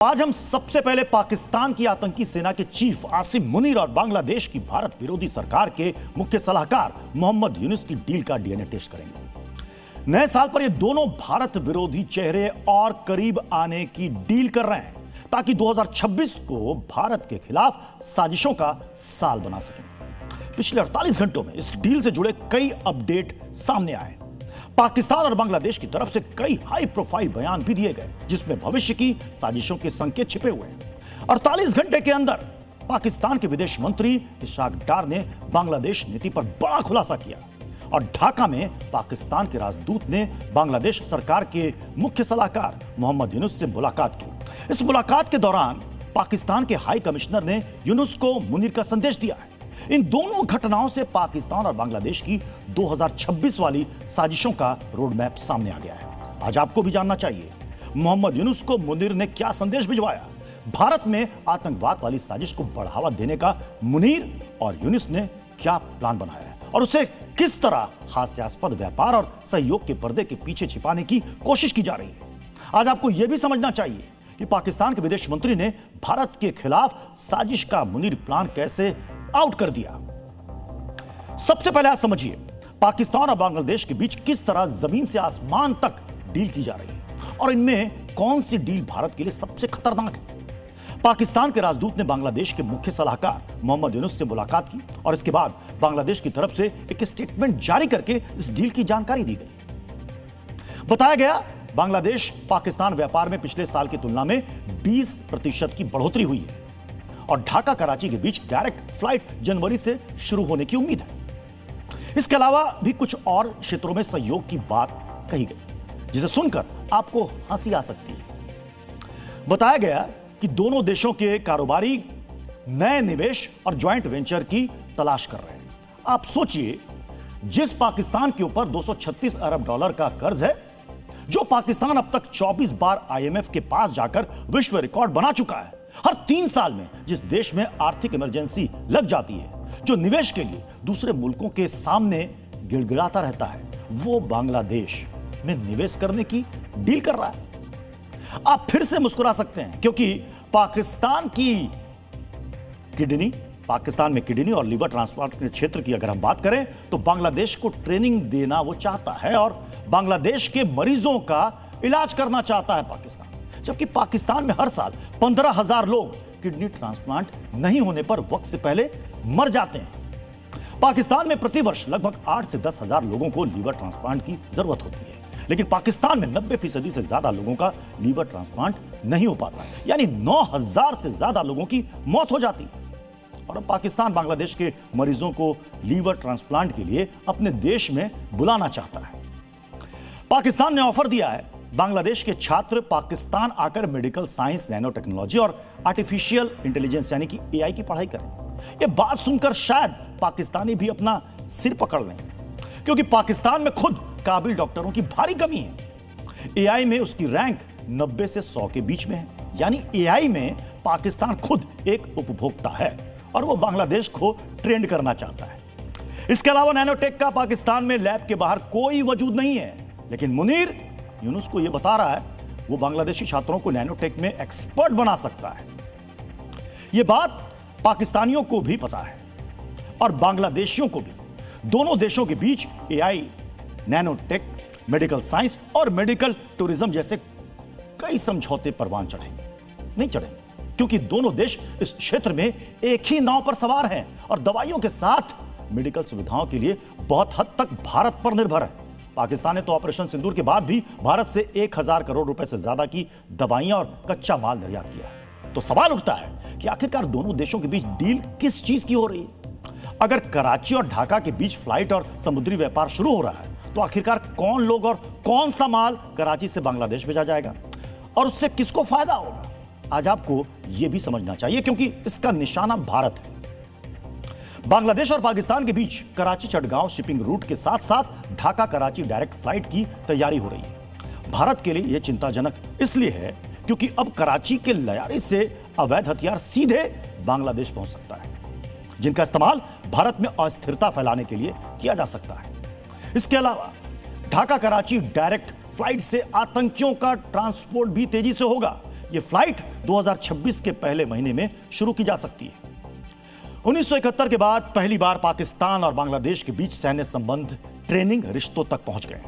आज हम सबसे पहले पाकिस्तान की आतंकी सेना के चीफ आसिम मुनीर और बांग्लादेश की भारत विरोधी सरकार के मुख्य सलाहकार मोहम्मद यूनुस की डील का डीएनए टेस्ट करेंगे। नए साल पर ये दोनों भारत विरोधी चेहरे और करीब आने की डील कर रहे हैं ताकि 2026 को भारत के खिलाफ साजिशों का साल बना सकें। पिछले 48 घंटों में इस डील से जुड़े कई अपडेट सामने आए। पाकिस्तान और बांग्लादेश की तरफ से कई हाई प्रोफाइल बयान भी दिए गए जिसमें भविष्य की साजिशों के संकेत छिपे हुए हैं। 48 घंटे के अंदर पाकिस्तान के विदेश मंत्री इशहाक डार ने बांग्लादेश नीति पर बड़ा खुलासा किया और ढाका में पाकिस्तान के राजदूत ने बांग्लादेश सरकार के मुख्य सलाहकार मोहम्मद यूनुस से मुलाकात की। इस मुलाकात के दौरान पाकिस्तान के हाई कमिश्नर ने यूनुस को मुनीर का संदेश दिया है। इन दोनों घटनाओं से पाकिस्तान और बांग्लादेश की 2026 वाली साजिशों का रोड मैप सामने आ गया है। आज आपको भी जानना चाहिए मोहम्मद यूनुस को मुनीर ने क्या संदेश भिजवाया, भारत में आतंकवाद वाली साजिश को बढ़ावा देने का मुनीर और यूनुस ने क्या प्लान बनाया है और उसे किस तरह हास्यास्पद व्यापार और सहयोग के पर्दे के पीछे छिपाने की कोशिश की जा रही है। आज आपको यह भी समझना चाहिए कि पाकिस्तान के विदेश मंत्री ने भारत के खिलाफ साजिश का मुनीर प्लान कैसे आउट कर दिया। सबसे पहले आप समझिए पाकिस्तान और बांग्लादेश के बीच किस तरह जमीन से आसमान तक डील की जा रही है और इनमें कौन सी डील भारत के लिए सबसे खतरनाक है। पाकिस्तान के राजदूत ने बांग्लादेश के मुख्य सलाहकार मोहम्मद यूनुस से मुलाकात की और इसके बाद बांग्लादेश की तरफ से एक स्टेटमेंट जारी करके इस डील की जानकारी दी गई। बताया गया बांग्लादेश पाकिस्तान व्यापार में पिछले साल की तुलना में 20% की बढ़ोतरी हुई है और ढाका कराची के बीच डायरेक्ट फ्लाइट जनवरी से शुरू होने की उम्मीद है। इसके अलावा भी कुछ और क्षेत्रों में सहयोग की बात कही गई जिसे सुनकर आपको हंसी आ सकती है। बताया गया कि दोनों देशों के कारोबारी नए निवेश और ज्वाइंट वेंचर की तलाश कर रहे हैं। आप सोचिए जिस पाकिस्तान के ऊपर 236 अरब डॉलर का कर्ज है, जो पाकिस्तान अब तक 24 बार आईएमएफ के पास जाकर विश्व रिकॉर्ड बना चुका है, हर 3 साल में जिस देश में आर्थिक इमरजेंसी लग जाती है, जो निवेश के लिए दूसरे मुल्कों के सामने गिड़गिड़ाता रहता है, वो बांग्लादेश में निवेश करने की डील कर रहा है। आप फिर से मुस्कुरा सकते हैं क्योंकि पाकिस्तान में किडनी और लीवर ट्रांसप्लांट के क्षेत्र की अगर हम बात करें तो बांग्लादेश को ट्रेनिंग देना वो चाहता है और बांग्लादेश के मरीजों का इलाज करना चाहता है पाकिस्तान। जबकि पाकिस्तान में हर साल 15,000 लोग किडनी ट्रांसप्लांट नहीं होने पर वक्त से पहले मर जाते हैं। पाकिस्तान में प्रतिवर्ष लगभग 8 से 10 हजार लोगों को लीवर ट्रांसप्लांट की जरूरत होती है, लेकिन पाकिस्तान में 90% से ज्यादा लोगों का लीवर ट्रांसप्लांट नहीं हो पाता, यानी 9,000 से ज्यादा लोगों की मौत हो जाती है। और अब पाकिस्तान बांग्लादेश के मरीजों को लीवर ट्रांसप्लांट के लिए अपने देश में बुलाना चाहता है। पाकिस्तान ने ऑफर दिया है बांग्लादेश के छात्र पाकिस्तान आकर मेडिकल साइंस, नैनो टेक्नोलॉजी और आर्टिफिशियल इंटेलिजेंस यानी कि एआई की पढ़ाई करें। यह बात सुनकर शायद पाकिस्तानी भी अपना सिर पकड़ लें क्योंकि पाकिस्तान में खुद काबिल डॉक्टरों की भारी कमी है। एआई में उसकी रैंक 90 से 100 के बीच में है, यानी एआई में पाकिस्तान खुद एक उपभोक्ता है और वो बांग्लादेश को ट्रेंड करना चाहता है। इसके अलावा नैनोटेक का पाकिस्तान में लैब के बाहर कोई वजूद नहीं है, लेकिन मुनीर यूनुस को यह बता रहा है वो बांग्लादेशी छात्रों को नैनोटेक में एक्सपर्ट बना सकता है। यह बात पाकिस्तानियों को भी पता है और बांग्लादेशियों को भी। दोनों देशों के बीच एआई, नैनोटेक, मेडिकल साइंस और मेडिकल टूरिज्म जैसे कई समझौते परवान नहीं चढ़ेंगे क्योंकि दोनों देश इस क्षेत्र में एक ही नाव पर सवार हैं और दवाइयों के साथ मेडिकल सुविधाओं के लिए बहुत हद तक भारत पर निर्भर है। पाकिस्तान ने तो ऑपरेशन सिंदूर के बाद भी भारत से 1,000 करोड़ रुपए से ज्यादा की दवाइयां और कच्चा माल निर्यात किया है। तो सवाल उठता है कि आखिरकार दोनों देशों के बीच डील किस चीज की हो रही है। अगर कराची और ढाका के बीच फ्लाइट और समुद्री व्यापार शुरू हो रहा है तो आखिरकार कौन लोग और कौन सा माल कराची से बांग्लादेश भेजा जाएगा और उससे किसको फायदा होगा, आज आपको यह भी समझना चाहिए क्योंकि इसका निशाना भारत है। बांग्लादेश और पाकिस्तान के बीच कराची चटगांव शिपिंग रूट के साथ साथ ढाका कराची डायरेक्ट फ्लाइट की तैयारी हो रही है। भारत के लिए यह चिंताजनक इसलिए है क्योंकि अब कराची के लयारी से अवैध हथियार सीधे बांग्लादेश पहुंच सकता है, जिनका इस्तेमाल भारत में अस्थिरता फैलाने के लिए किया जा सकता है। इसके अलावा ढाका कराची डायरेक्ट फ्लाइट से आतंकियों का ट्रांसपोर्ट भी तेजी से होगा यह फ्लाइट 2026 के पहले महीने में शुरू की जा सकती है। 1971 के बाद पहली बार पाकिस्तान और बांग्लादेश के बीच सैन्य संबंध ट्रेनिंग रिश्तों तक पहुंच गए।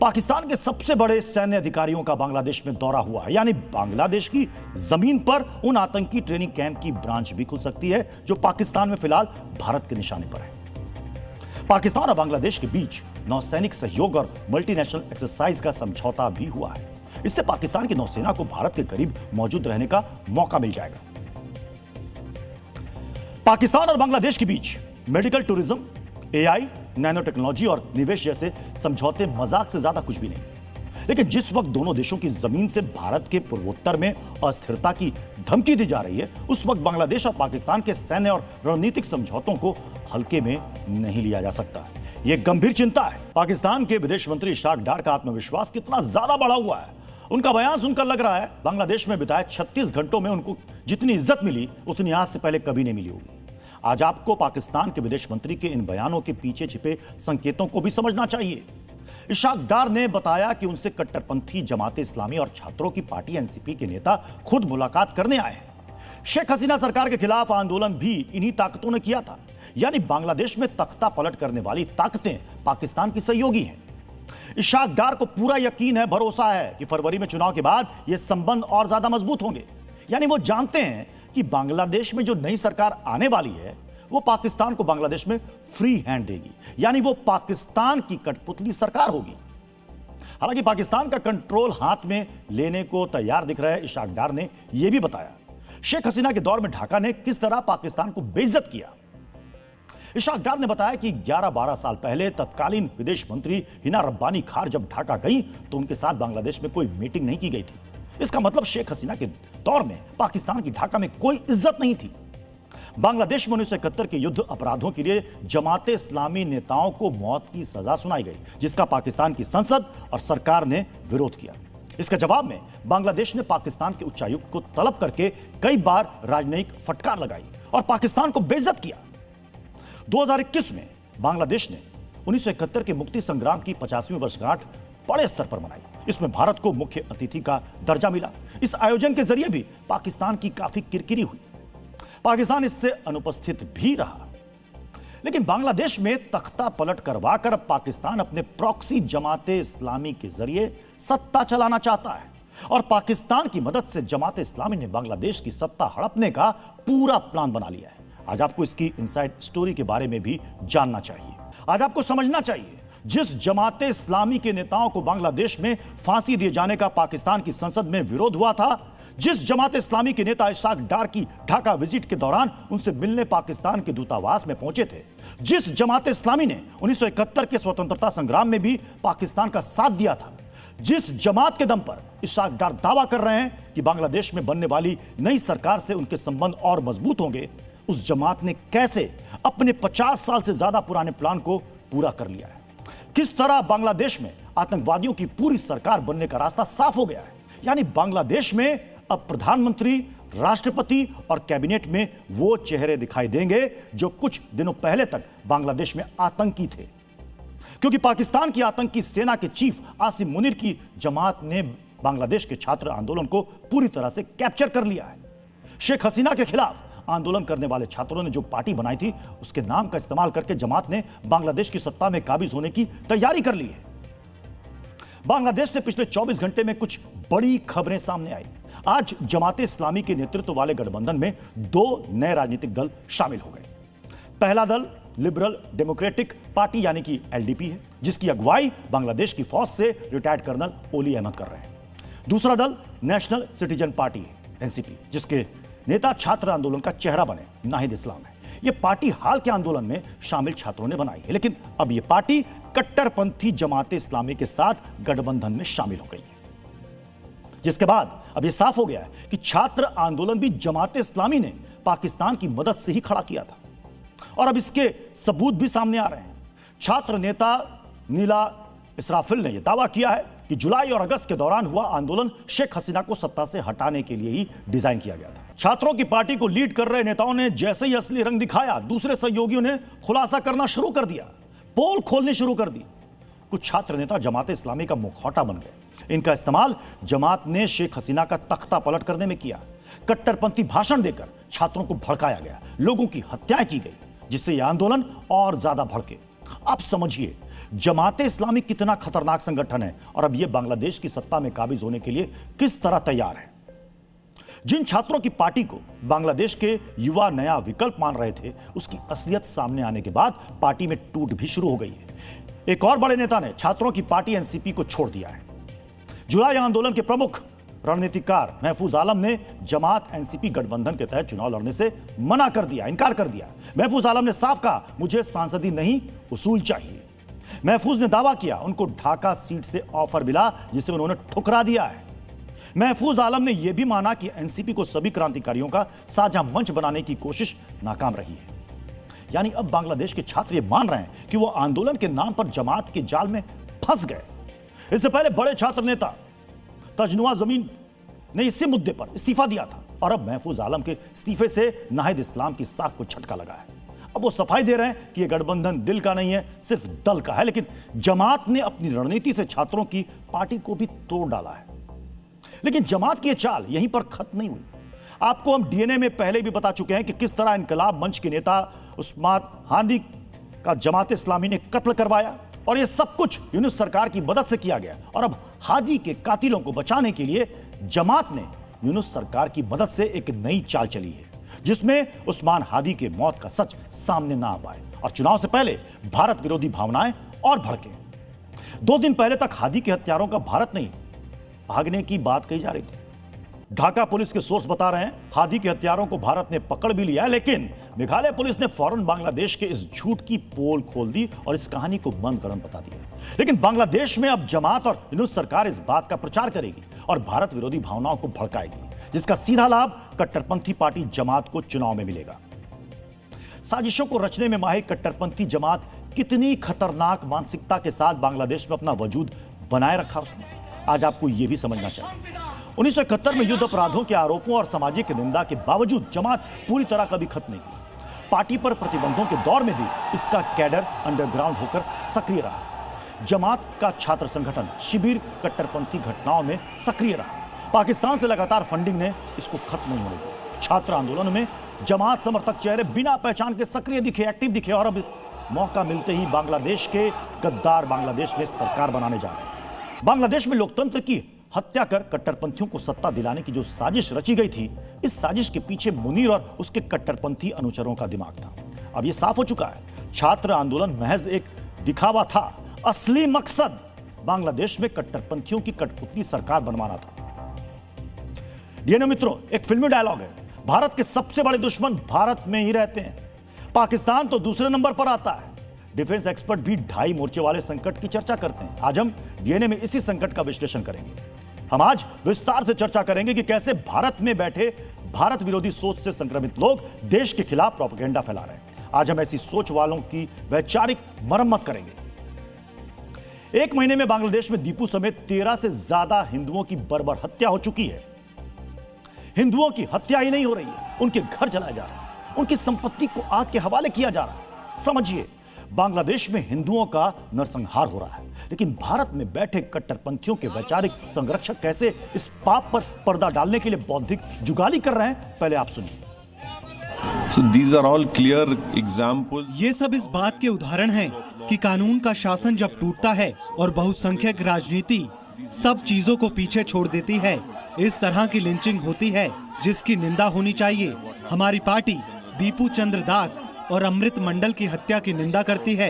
पाकिस्तान के सबसे बड़े सैन्य अधिकारियों का बांग्लादेश में दौरा हुआ है, यानी बांग्लादेश की जमीन पर उन आतंकी ट्रेनिंग कैंप की ब्रांच भी खुल सकती है जो पाकिस्तान में फिलहाल भारत के निशाने पर है। पाकिस्तान और बांग्लादेश के बीच नौसैनिक सहयोग और मल्टीनेशनल एक्सरसाइज का समझौता भी हुआ है। इससे पाकिस्तान की नौसेना को भारत के करीब मौजूद रहने का मौका मिल जाएगा। पाकिस्तान और बांग्लादेश के बीच medical tourism, AI, nanotechnology और निवेश जैसे समझौते मजाक से ज्यादा कुछ भी नहीं। लेकिन जिस वक्त दोनों देशों की जमीन से भारत के पूर्वोत्तर में अस्थिरता की धमकी दी जा रही है, उस वक्त बांग्लादेश और पाकिस्तान के सैन्य और रणनीतिक समझौतों को हल्के में नहीं लिया जा सकता। यह गंभीर चिंता है। पाकिस्तान के विदेश मंत्री इशाक डार का आत्मविश्वास कितना ज्यादा बढ़ा हुआ है। उनका बयान सुनकर लग रहा है बांग्लादेश में बिताए 36 घंटों में उनको जितनी इज्जत मिली उतनी आज से पहले कभी नहीं मिली होगी। आज आपको पाकिस्तान के विदेश मंत्री के इन बयानों के पीछे छिपे संकेतों को भी समझना चाहिए। इशाक डार ने बताया कि उनसे कट्टरपंथी जमाते इस्लामी और छात्रों की पार्टी एनसीपी के नेता खुद मुलाकात करने आए हैं। शेख हसीना सरकार के खिलाफ आंदोलन भी इन्हीं ताकतों ने किया था, यानी बांग्लादेश में तख्ता पलट करने वाली ताकतें पाकिस्तान की सहयोगी हैं। इशाक डार को पूरा यकीन है, भरोसा है कि फरवरी में चुनाव के बाद ये संबंध और ज्यादा मजबूत होंगे। यानी वो जानते हैं कि बांग्लादेश में जो नई सरकार आने वाली है वो पाकिस्तान को बांग्लादेश में फ्री हैंड देगी, यानी वो पाकिस्तान की कठपुतली सरकार होगी। हालांकि पाकिस्तान का कंट्रोल हाथ में लेने को तैयार दिख रहा है। इशाक डार ने यह भी बताया शेख हसीना के दौर में ढाका ने किस तरह पाकिस्तान को बेइज्जत किया। इशाक डार ने बताया कि 11-12 साल पहले तत्कालीन विदेश मंत्री हिना रब्बानी खार जब ढाका गई तो उनके साथ बांग्लादेश में कोई मीटिंग नहीं की गई थी। इसका मतलब शेख हसीना के दौर में पाकिस्तान की ढाका में कोई इज्जत नहीं थी। बांग्लादेश में 1971 के युद्ध अपराधों के लिए जमाते इस्लामी नेताओं को मौत की सजा सुनाई गई, जिसका पाकिस्तान की संसद और सरकार ने विरोध किया। इसके जवाब में बांग्लादेश ने पाकिस्तान के उच्चायुक्त को तलब करके कई बार राजनयिक फटकार लगाई और पाकिस्तान को बेइज्जत किया। 2021 में बांग्लादेश ने 1971 के मुक्ति संग्राम की 50वीं वर्षगांठ बड़े स्तर पर मनाई। इसमें भारत को मुख्य अतिथि का दर्जा मिला। इस आयोजन के जरिए भी पाकिस्तान की काफी किरकिरी हुई। पाकिस्तान इससे अनुपस्थित भी रहा। लेकिन बांग्लादेश में तख्ता पलट करवाकर पाकिस्तान अपने प्रॉक्सी जमाते इस्लामी के जरिए सत्ता चलाना चाहता है और पाकिस्तान की मदद से जमाते इस्लामी ने बांग्लादेश की सत्ता हड़पने का पूरा प्लान बना लिया है। आज आपको इसकी इनसाइड स्टोरी के बारे में भी जानना चाहिए। आज आपको समझना चाहिए जिस जमाते इस्लामी के नेताओं को बांग्लादेश में फांसी दिए जाने का पाकिस्तान की संसद में विरोध हुआ था, जिस जमाते इस्लामी के नेता इशाक डार की ढाका विजिट के दौरान उनसे मिलने पाकिस्तान के दूतावास में पहुंचे थे, जिस जमाते इस्लामी ने 1971 के स्वतंत्रता संग्राम में भी पाकिस्तान का साथ दिया था, जिस जमात के दम पर इशाक डार दावा कर रहे हैं कि बांग्लादेश में बनने वाली नई सरकार से उनके संबंध और मजबूत होंगे, उस जमात ने कैसे अपने 50 साल से ज्यादा पुराने प्लान को पूरा कर लिया है। किस तरह बांग्लादेश में आतंकवादियों की पूरी सरकार बनने का रास्ता साफ हो गया है। यानी बांग्लादेश में अब प्रधानमंत्री, राष्ट्रपति और कैबिनेट में वो चेहरे दिखाई देंगे जो कुछ दिनों पहले तक बांग्लादेश में आतंकी थे, क्योंकि पाकिस्तान की आतंकी सेना के चीफ आसिम मुनीर की जमात ने बांग्लादेश के छात्र आंदोलन को पूरी तरह से कैप्चर कर लिया है। शेख हसीना के खिलाफ आंदोलन करने वाले छात्रों ने जो पार्टी बनाई थी उसके नाम का इस्तेमाल करके जमात ने बांग्लादेश की सत्ता में काबिज होने की तैयारी कर ली है। बांग्लादेश से पिछले 24 घंटे में कुछ बड़ी खबरें सामने आई। आज जमाते इस्लामी के नेतृत्व वाले गठबंधन में 2 नए राजनीतिक दल शामिल हो गए। पहला दल लिबरल डेमोक्रेटिक पार्टी यानी कि एलडीपी है, जिसकी अगुवाई बांग्लादेश की फौज से रिटायर्ड कर्नल ओली अहमद कर रहे हैं। दूसरा दल नेशनल सिटीजन पार्टी एनसीपी, जिसके नेता छात्र आंदोलन का चेहरा बने नाहिद इस्लाम है। यह पार्टी हाल के आंदोलन में शामिल छात्रों ने बनाई है, लेकिन अब यह पार्टी कट्टरपंथी जमाते इस्लामी के साथ गठबंधन में शामिल हो गई है, जिसके बाद अब यह साफ हो गया है कि छात्र आंदोलन भी जमाते इस्लामी ने पाकिस्तान की मदद से ही खड़ा किया था और अब इसके सबूत भी सामने आ रहे हैं। छात्र नेता नीला इसराफिल ने यह दावा किया है कि जुलाई और अगस्त के दौरान हुआ आंदोलन शेख हसीना को सत्ता से हटाने के लिए ही डिजाइन किया गया था। छात्रों की पार्टी को लीड कर रहे नेताओं ने जैसे ही असली रंग दिखाया, दूसरे सहयोगियों ने खुलासा करना शुरू कर दिया, पोल खोलनी शुरू कर दी। कुछ छात्र नेता जमात इस्लामी का मुखौटा बन गए। इनका इस्तेमाल जमात ने शेख हसीना का तख्ता पलट करने में किया। कट्टरपंथी भाषण देकर छात्रों को भड़काया गया, लोगों की हत्याएं की गई, जिससे यह आंदोलन और ज्यादा भड़के। अब समझिए जमात इस्लामी कितना खतरनाक संगठन है और अब यह बांग्लादेश की सत्ता में काबिज होने के लिए किस तरह तैयार है। जिन छात्रों की पार्टी को बांग्लादेश के युवा नया विकल्प मान रहे थे, उसकी असलियत सामने आने के बाद पार्टी में टूट भी शुरू हो गई है। एक और बड़े नेता ने छात्रों की पार्टी एनसीपी को छोड़ दिया है। जुलाई आंदोलन के प्रमुख रणनीतिकार महफूज आलम ने जमात एनसीपी गठबंधन के तहत चुनाव लड़ने से मना कर दिया, इनकार कर दिया। महफूज आलम ने साफ कहा, मुझे सांसदी नहीं उसूल चाहिए। महफूज ने दावा किया उनको ढाका सीट से ऑफर मिला, जिसे उन्होंने ठुकरा दिया है। महफूज आलम ने यह भी माना कि एनसीपी को सभी क्रांतिकारियों का साझा मंच बनाने की कोशिश नाकाम रही है। यानी अब बांग्लादेश के छात्र ये मान रहे हैं कि वो आंदोलन के नाम पर जमात के जाल में फंस गए। इससे पहले बड़े छात्र नेता तजनुआ जमीन ने इसी मुद्दे पर इस्तीफा दिया था और अब महफूज आलम के इस्तीफे से नाहिद इस्लाम की साख को झटका लगा है। अब वो सफाई दे रहे हैं कि यह गठबंधन दिल का नहीं है, सिर्फ दल का है। लेकिन जमात ने अपनी रणनीति से छात्रों की पार्टी को भी तोड़ डाला है। लेकिन जमात की यह चाल यहीं पर खत्म नहीं हुई। आपको हम डीएनए में पहले भी बता चुके हैं कि किस तरह इनकलाब मंच के नेता उस्मान हादी का जमात इस्लामी ने कत्ल करवाया और यह सब कुछ यूनुस सरकार की मदद से किया गया। और अब हादी के कातिलों को बचाने के लिए जमात ने यूनुस सरकार की मदद से एक नई चाल चली है, जिसमें उस्मान हादी के मौत का सच सामने ना आ पाए और चुनाव से पहले भारत विरोधी भावनाएं और भड़के। 2 दिन पहले तक हादी के हत्यारों का भारत नहीं भागने की बात कही जा रही थी। ढाका पुलिस के सोर्स बता रहे हैं हादी के हत्यारों को भारत ने पकड़ भी लिया है, लेकिन मेघालय पुलिस ने फौरन बांग्लादेश के इस झूठ की पोल खोल दी और इस कहानी को मनगढ़ंत बता दिया। लेकिन बांग्लादेश में अब जमात और यूनुस सरकार इस बात का प्रचार करेगी और भारत विरोधी भावनाओं को भड़काएगी, जिसका सीधा लाभ कट्टरपंथी पार्टी जमात को चुनाव में मिलेगा। साजिशों को रचने में माहिर कट्टरपंथी जमात कितनी खतरनाक मानसिकता के साथ बांग्लादेश में अपना वजूद बनाए रखा उसने, आज आपको यह भी समझना चाहिए। 1971 में युद्ध अपराधों के आरोपों और सामाजिक निंदा के बावजूद जमात पूरी तरह कभी खत्म नहीं हुई। पार्टी पर प्रतिबंधों के दौर में भी इसका कैडर अंडरग्राउंड होकर सक्रिय रहा। जमात का छात्र संगठन शिविर कट्टरपंथी घटनाओं में सक्रिय रहा। पाकिस्तान से लगातार फंडिंग ने इसको खत्म नहीं होने दिया। छात्र आंदोलन में जमात समर्थक चेहरे बिना पहचान के सक्रिय दिखे, एक्टिव दिखे और अब मौका मिलते ही बांग्लादेश के गद्दार बांग्लादेश में सरकार बनाने जा रहे हैं। बांग्लादेश में लोकतंत्र की हत्या कर कट्टरपंथियों को सत्ता दिलाने की जो साजिश रची गई थी, इस साजिश के पीछे मुनीर और उसके कट्टरपंथी अनुचरों का दिमाग था। अब यह साफ हो चुका है, छात्र आंदोलन महज एक दिखावा था। असली मकसद बांग्लादेश में कट्टरपंथियों की कठपुतली सरकार बनवाना था। डीएनए मित्रों, एक फिल्मी डायलॉग है, भारत के सबसे बड़े दुश्मन भारत में ही रहते हैं, पाकिस्तान तो दूसरे नंबर पर आता है। डिफेंस एक्सपर्ट भी 2.5 मोर्चे वाले संकट की चर्चा करते हैं। आज हम डीएनए में इसी संकट का विश्लेषण करेंगे। हम आज विस्तार से चर्चा करेंगे कि कैसे भारत में बैठे भारत विरोधी सोच से संक्रमित लोग देश के खिलाफ प्रोपेगेंडा फैला रहे हैं। आज हम ऐसी सोच वालों की वैचारिक मरम्मत करेंगे। 1 महीने में बांग्लादेश में दीपू समेत 13 से ज्यादा हिंदुओं की बर्बर हत्या हो चुकी है। हिंदुओं की हत्या ही नहीं हो रही है, उनके घर जलाए जा रहे हैं, उनकी संपत्ति को आग के हवाले किया जा रहा है। समझिए, बांग्लादेश में हिंदुओं का नरसंहार हो रहा है, लेकिन भारत में बैठे कट्टरपंथियों के वैचारिक संरक्षक कैसे इस पाप पर पर्दा डालने के लिए बौद्धिक जुगाली कर रहे हैं, पहले आप सुनिए। So these are all clear examples. ये सब इस बात के उदाहरण हैं कि कानून का शासन जब टूटता है और बहुसंख्यक राजनीति सब चीजों को पीछे छोड़ देती है, इस तरह की लिंचिंग होती है जिसकी निंदा होनी चाहिए। हमारी पार्टी दीपू चंद्र दास और अमृत मंडल की हत्या की निंदा करती है।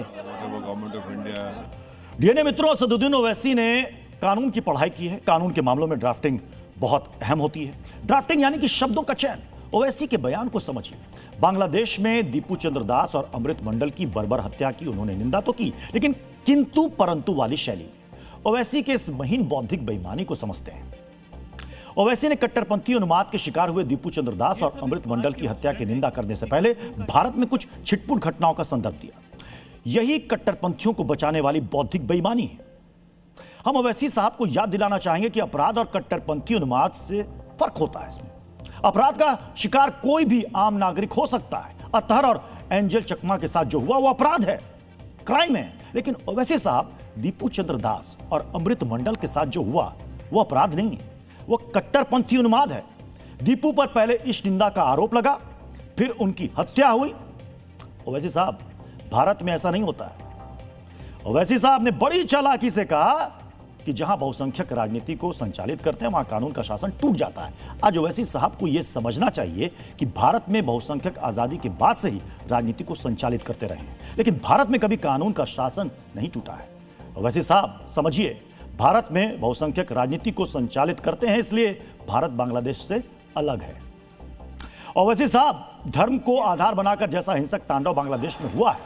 डीएनए मित्रों, असदुद्दीन ओवैसी ने कानून की पढ़ाई की है। कानून के मामलों में ड्राफ्टिंग बहुत अहम होती है। ड्राफ्टिंग यानी कि शब्दों का चयन। ओवैसी के बयान को समझिए। बांग्लादेश में दीपू चंद्र दास और अमृत मंडल की बर्बर हत्या की उन्होंने निंदा तो की, लेकिन किंतु परंतु वाली शैली। ओवैसी के इस महीन बौद्धिक बेईमानी को समझते हैं। ओवैसी ने कट्टरपंथी उन्माद के शिकार हुए दीपू चंद्र दास और अमृत मंडल की हत्या की निंदा करने से पहले भारत में कुछ छिटपुट घटनाओं का संदर्भ दिया। यही कट्टरपंथियों को बचाने वाली बौद्धिक बेईमानी है। हम ओवैसी साहब को याद दिलाना चाहेंगे कि अपराध और कट्टरपंथी उन्माद से फर्क होता है। इसमें अपराध का शिकार कोई भी आम नागरिक हो सकता है। अतहर और एंजल चकमा के साथ जो हुआ वो अपराध है, क्राइम है। लेकिन ओवैसी साहब दीपू चंद्र दास और अमृत मंडल के साथ जो हुआ वो अपराध नहीं है, वो कट्टरपंथी उन्माद है। दीपू पर पहले इस निंदा का आरोप लगा, फिर उनकी हत्या हुई। ओवैसी साहब, भारत में ऐसा नहीं होता है। ओवैसी साहब ने बड़ी चालाकी से कहा कि जहां बहुसंख्यक राजनीति को संचालित करते हैं वहां कानून का शासन टूट जाता है। आज ओवैसी साहब को यह समझना चाहिए कि भारत में बहुसंख्यक आजादी के बाद से ही राजनीति को संचालित करते रहे हैं, लेकिन भारत में कभी कानून का शासन नहीं टूटा है। ओवैसी साहब समझिए, भारत में बहुसंख्यक राजनीति को संचालित करते हैं, इसलिए भारत बांग्लादेश से अलग है। ओवैसी साहब, धर्म को आधार बनाकर जैसा हिंसक तांडव बांग्लादेश में हुआ है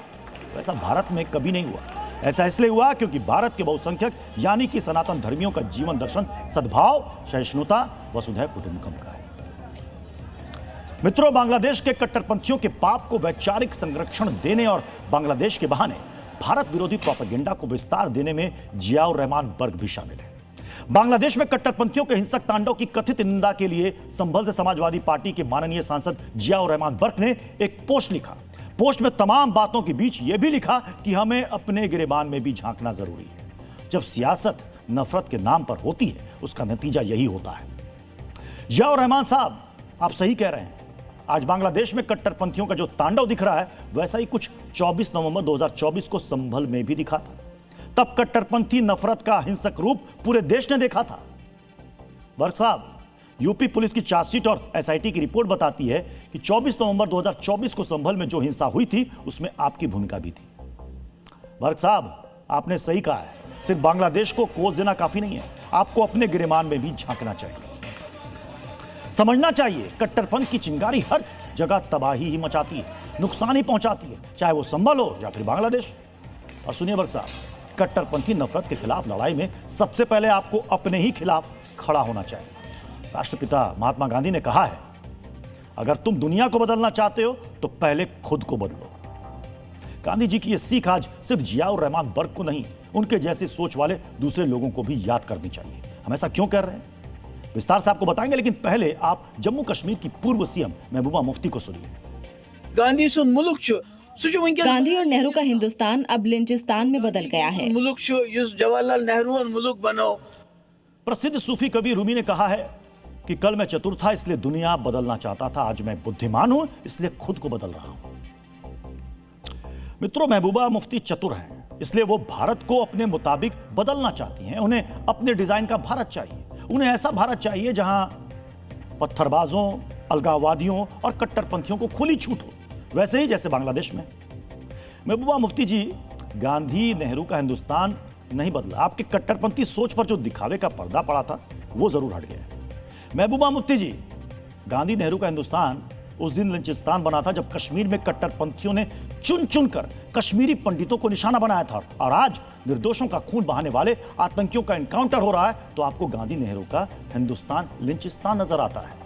वैसा भारत में कभी नहीं हुआ। ऐसा इसलिए हुआ क्योंकि भारत के बहुसंख्यक यानी कि सनातन धर्मियों का जीवन दर्शन सद्भाव, सहिष्णुता, वसुधैव कुटुंबकम का है। मित्रों, बांग्लादेश के कट्टरपंथियों के पाप को वैचारिक संरक्षण देने और बांग्लादेश के बहाने भारत विरोधी प्रोपेगेंडा को विस्तार देने में जियाउर रहमान बर्क भी शामिल है। बांग्लादेश में कट्टरपंथियों के हिंसक तांडव की कथित निंदा के लिए संभल से समाजवादी पार्टी के माननीय सांसद जियाउर रहमान बर्क ने एक पोस्ट लिखा। पोस्ट में तमाम बातों के बीच यह भी लिखा कि हमें अपने गिरेबान में भी झांकना जरूरी है। जब सियासत नफरत के नाम पर होती है, उसका नतीजा यही होता है। जियाउर रहमान साहब, आप सही कह रहे हैं। आज बांग्लादेश में कट्टरपंथियों का जो तांडव दिख रहा है वैसा ही कुछ 24 नवंबर 2024 को संभल में भी दिखा था। तब कट्टरपंथी नफरत का हिंसक रूप पूरे देश ने देखा था। बर्क साहब, यूपी पुलिस की चार्जशीट और एसआईटी की रिपोर्ट बताती है कि 24 नवंबर 2024 को संभल में जो हिंसा हुई थी उसमें आपकी भूमिका भी थी। बर्क साहब, आपने सही कहा है, सिर्फ बांग्लादेश को कोस देना काफी नहीं है, आपको अपने गिरेबान में भी झांकना चाहिए। समझना चाहिए, कट्टरपंथ की चिंगारी हर जगह तबाही ही मचाती है, नुकसान ही पहुंचाती है, चाहे वो संभल हो या फिर बांग्लादेश। और सुनिए बर्क साहब, कट्टरपंथी नफरत के खिलाफ लड़ाई में सबसे पहले आपको अपने ही खिलाफ खड़ा होना चाहिए। राष्ट्रपिता महात्मा गांधी ने कहा है, अगर तुम दुनिया को बदलना चाहते हो तो पहले खुद को बदलो। गांधी जी की यह सीख आज सिर्फ जियाउर रहमान बर्क को नहीं, उनके जैसे सोच वाले दूसरे लोगों को भी याद करनी चाहिए। हम ऐसा क्यों कर रहे हैं, विस्तार से आपको बताएंगे, लेकिन पहले आप जम्मू कश्मीर की पूर्व सीएम महबूबा मुफ्ती को सुनिए। गांधी और नेहरू का हिंदुस्तान अब लिंचिस्तान में बदल गया है। जवाहरलाल नेहरू मुल्क बनो। प्रसिद्ध सूफी कवि रूमी ने कहा है कि कल मैं चतुर था इसलिए दुनिया बदलना चाहता था, आज मैं बुद्धिमान हूं इसलिए खुद को बदल रहा हूं। मित्रों, महबूबा मुफ्ती चतुर हैं, इसलिए वो भारत को अपने मुताबिक बदलना चाहती हैं। उन्हें अपने डिजाइन का भारत चाहिए, उन्हें ऐसा भारत चाहिए जहां पत्थरबाजों, अलगाववादियों और कट्टरपंथियों को खुली छूट हो, वैसे ही जैसे बांग्लादेश में। महबूबा मुफ्ती जी, गांधी नेहरू का हिंदुस्तान नहीं बदला, आपकी कट्टरपंथी सोच पर जो दिखावे का पर्दा पड़ा था वो जरूर हट गया। महबूबा मुफ्ती जी, गांधी नेहरू का हिंदुस्तान उस दिन लिंचिस्तान बना था जब कश्मीर में कट्टरपंथियों ने चुन चुनकर कश्मीरी पंडितों को निशाना बनाया था, और आज निर्दोषों का खून बहाने वाले आतंकियों का एनकाउंटर हो रहा है तो आपको गांधी नेहरू का हिंदुस्तान लिंचिस्तान नजर आता है।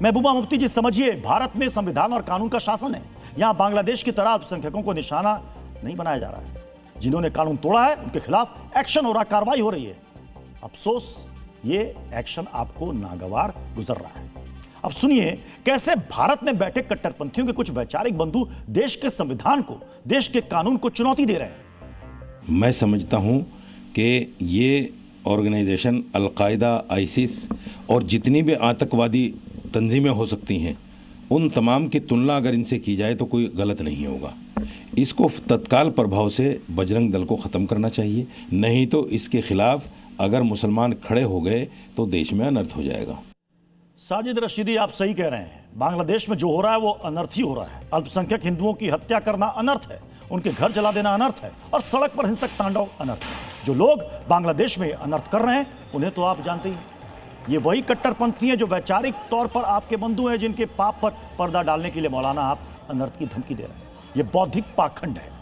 महबूबा मुफ्ती जी समझिए, भारत में संविधान और कानून का शासन है, यहां बांग्लादेश की तरह अल्पसंख्यकों को निशाना नहीं बनाया जा रहा है। जिन्होंने कानून तोड़ा है उनके खिलाफ एक्शन हो रहा, कार्रवाई हो रही है। अफसोस, ये एक्शन आपको नागवार गुजर रहा है। अब सुनिए कैसे भारत में बैठे कट्टरपंथियों के कुछ वैचारिक बंधु देश के संविधान को, देश के कानून को चुनौती दे रहे हैं। मैं समझता हूं कि ये ऑर्गेनाइजेशन अलकायदा, आईसिस और जितनी भी आतंकवादी तंजीमें हो सकती हैं उन तमाम की तुलना अगर इनसे की जाए तो कोई गलत नहीं होगा। इसको तत्काल प्रभाव से बजरंग दल को ख़त्म करना चाहिए, नहीं तो इसके खिलाफ अगर मुसलमान खड़े हो गए तो देश में अनर्थ हो जाएगा। साजिद रशीदी, आप सही कह रहे हैं, बांग्लादेश में जो हो रहा है वो अनर्थ ही हो रहा है। अल्पसंख्यक हिंदुओं की हत्या करना अनर्थ है, उनके घर जला देना अनर्थ है, और सड़क पर हिंसक तांडव अनर्थ है। जो लोग बांग्लादेश में अनर्थ कर रहे हैं उन्हें तो आप जानते ही, ये वही कट्टरपंथी हैं जो वैचारिक तौर पर आपके बंधु हैं, जिनके पाप पर पर्दा डालने के लिए मौलाना आप अनर्थ की धमकी दे रहे हैं। ये बौद्धिक पाखंड है।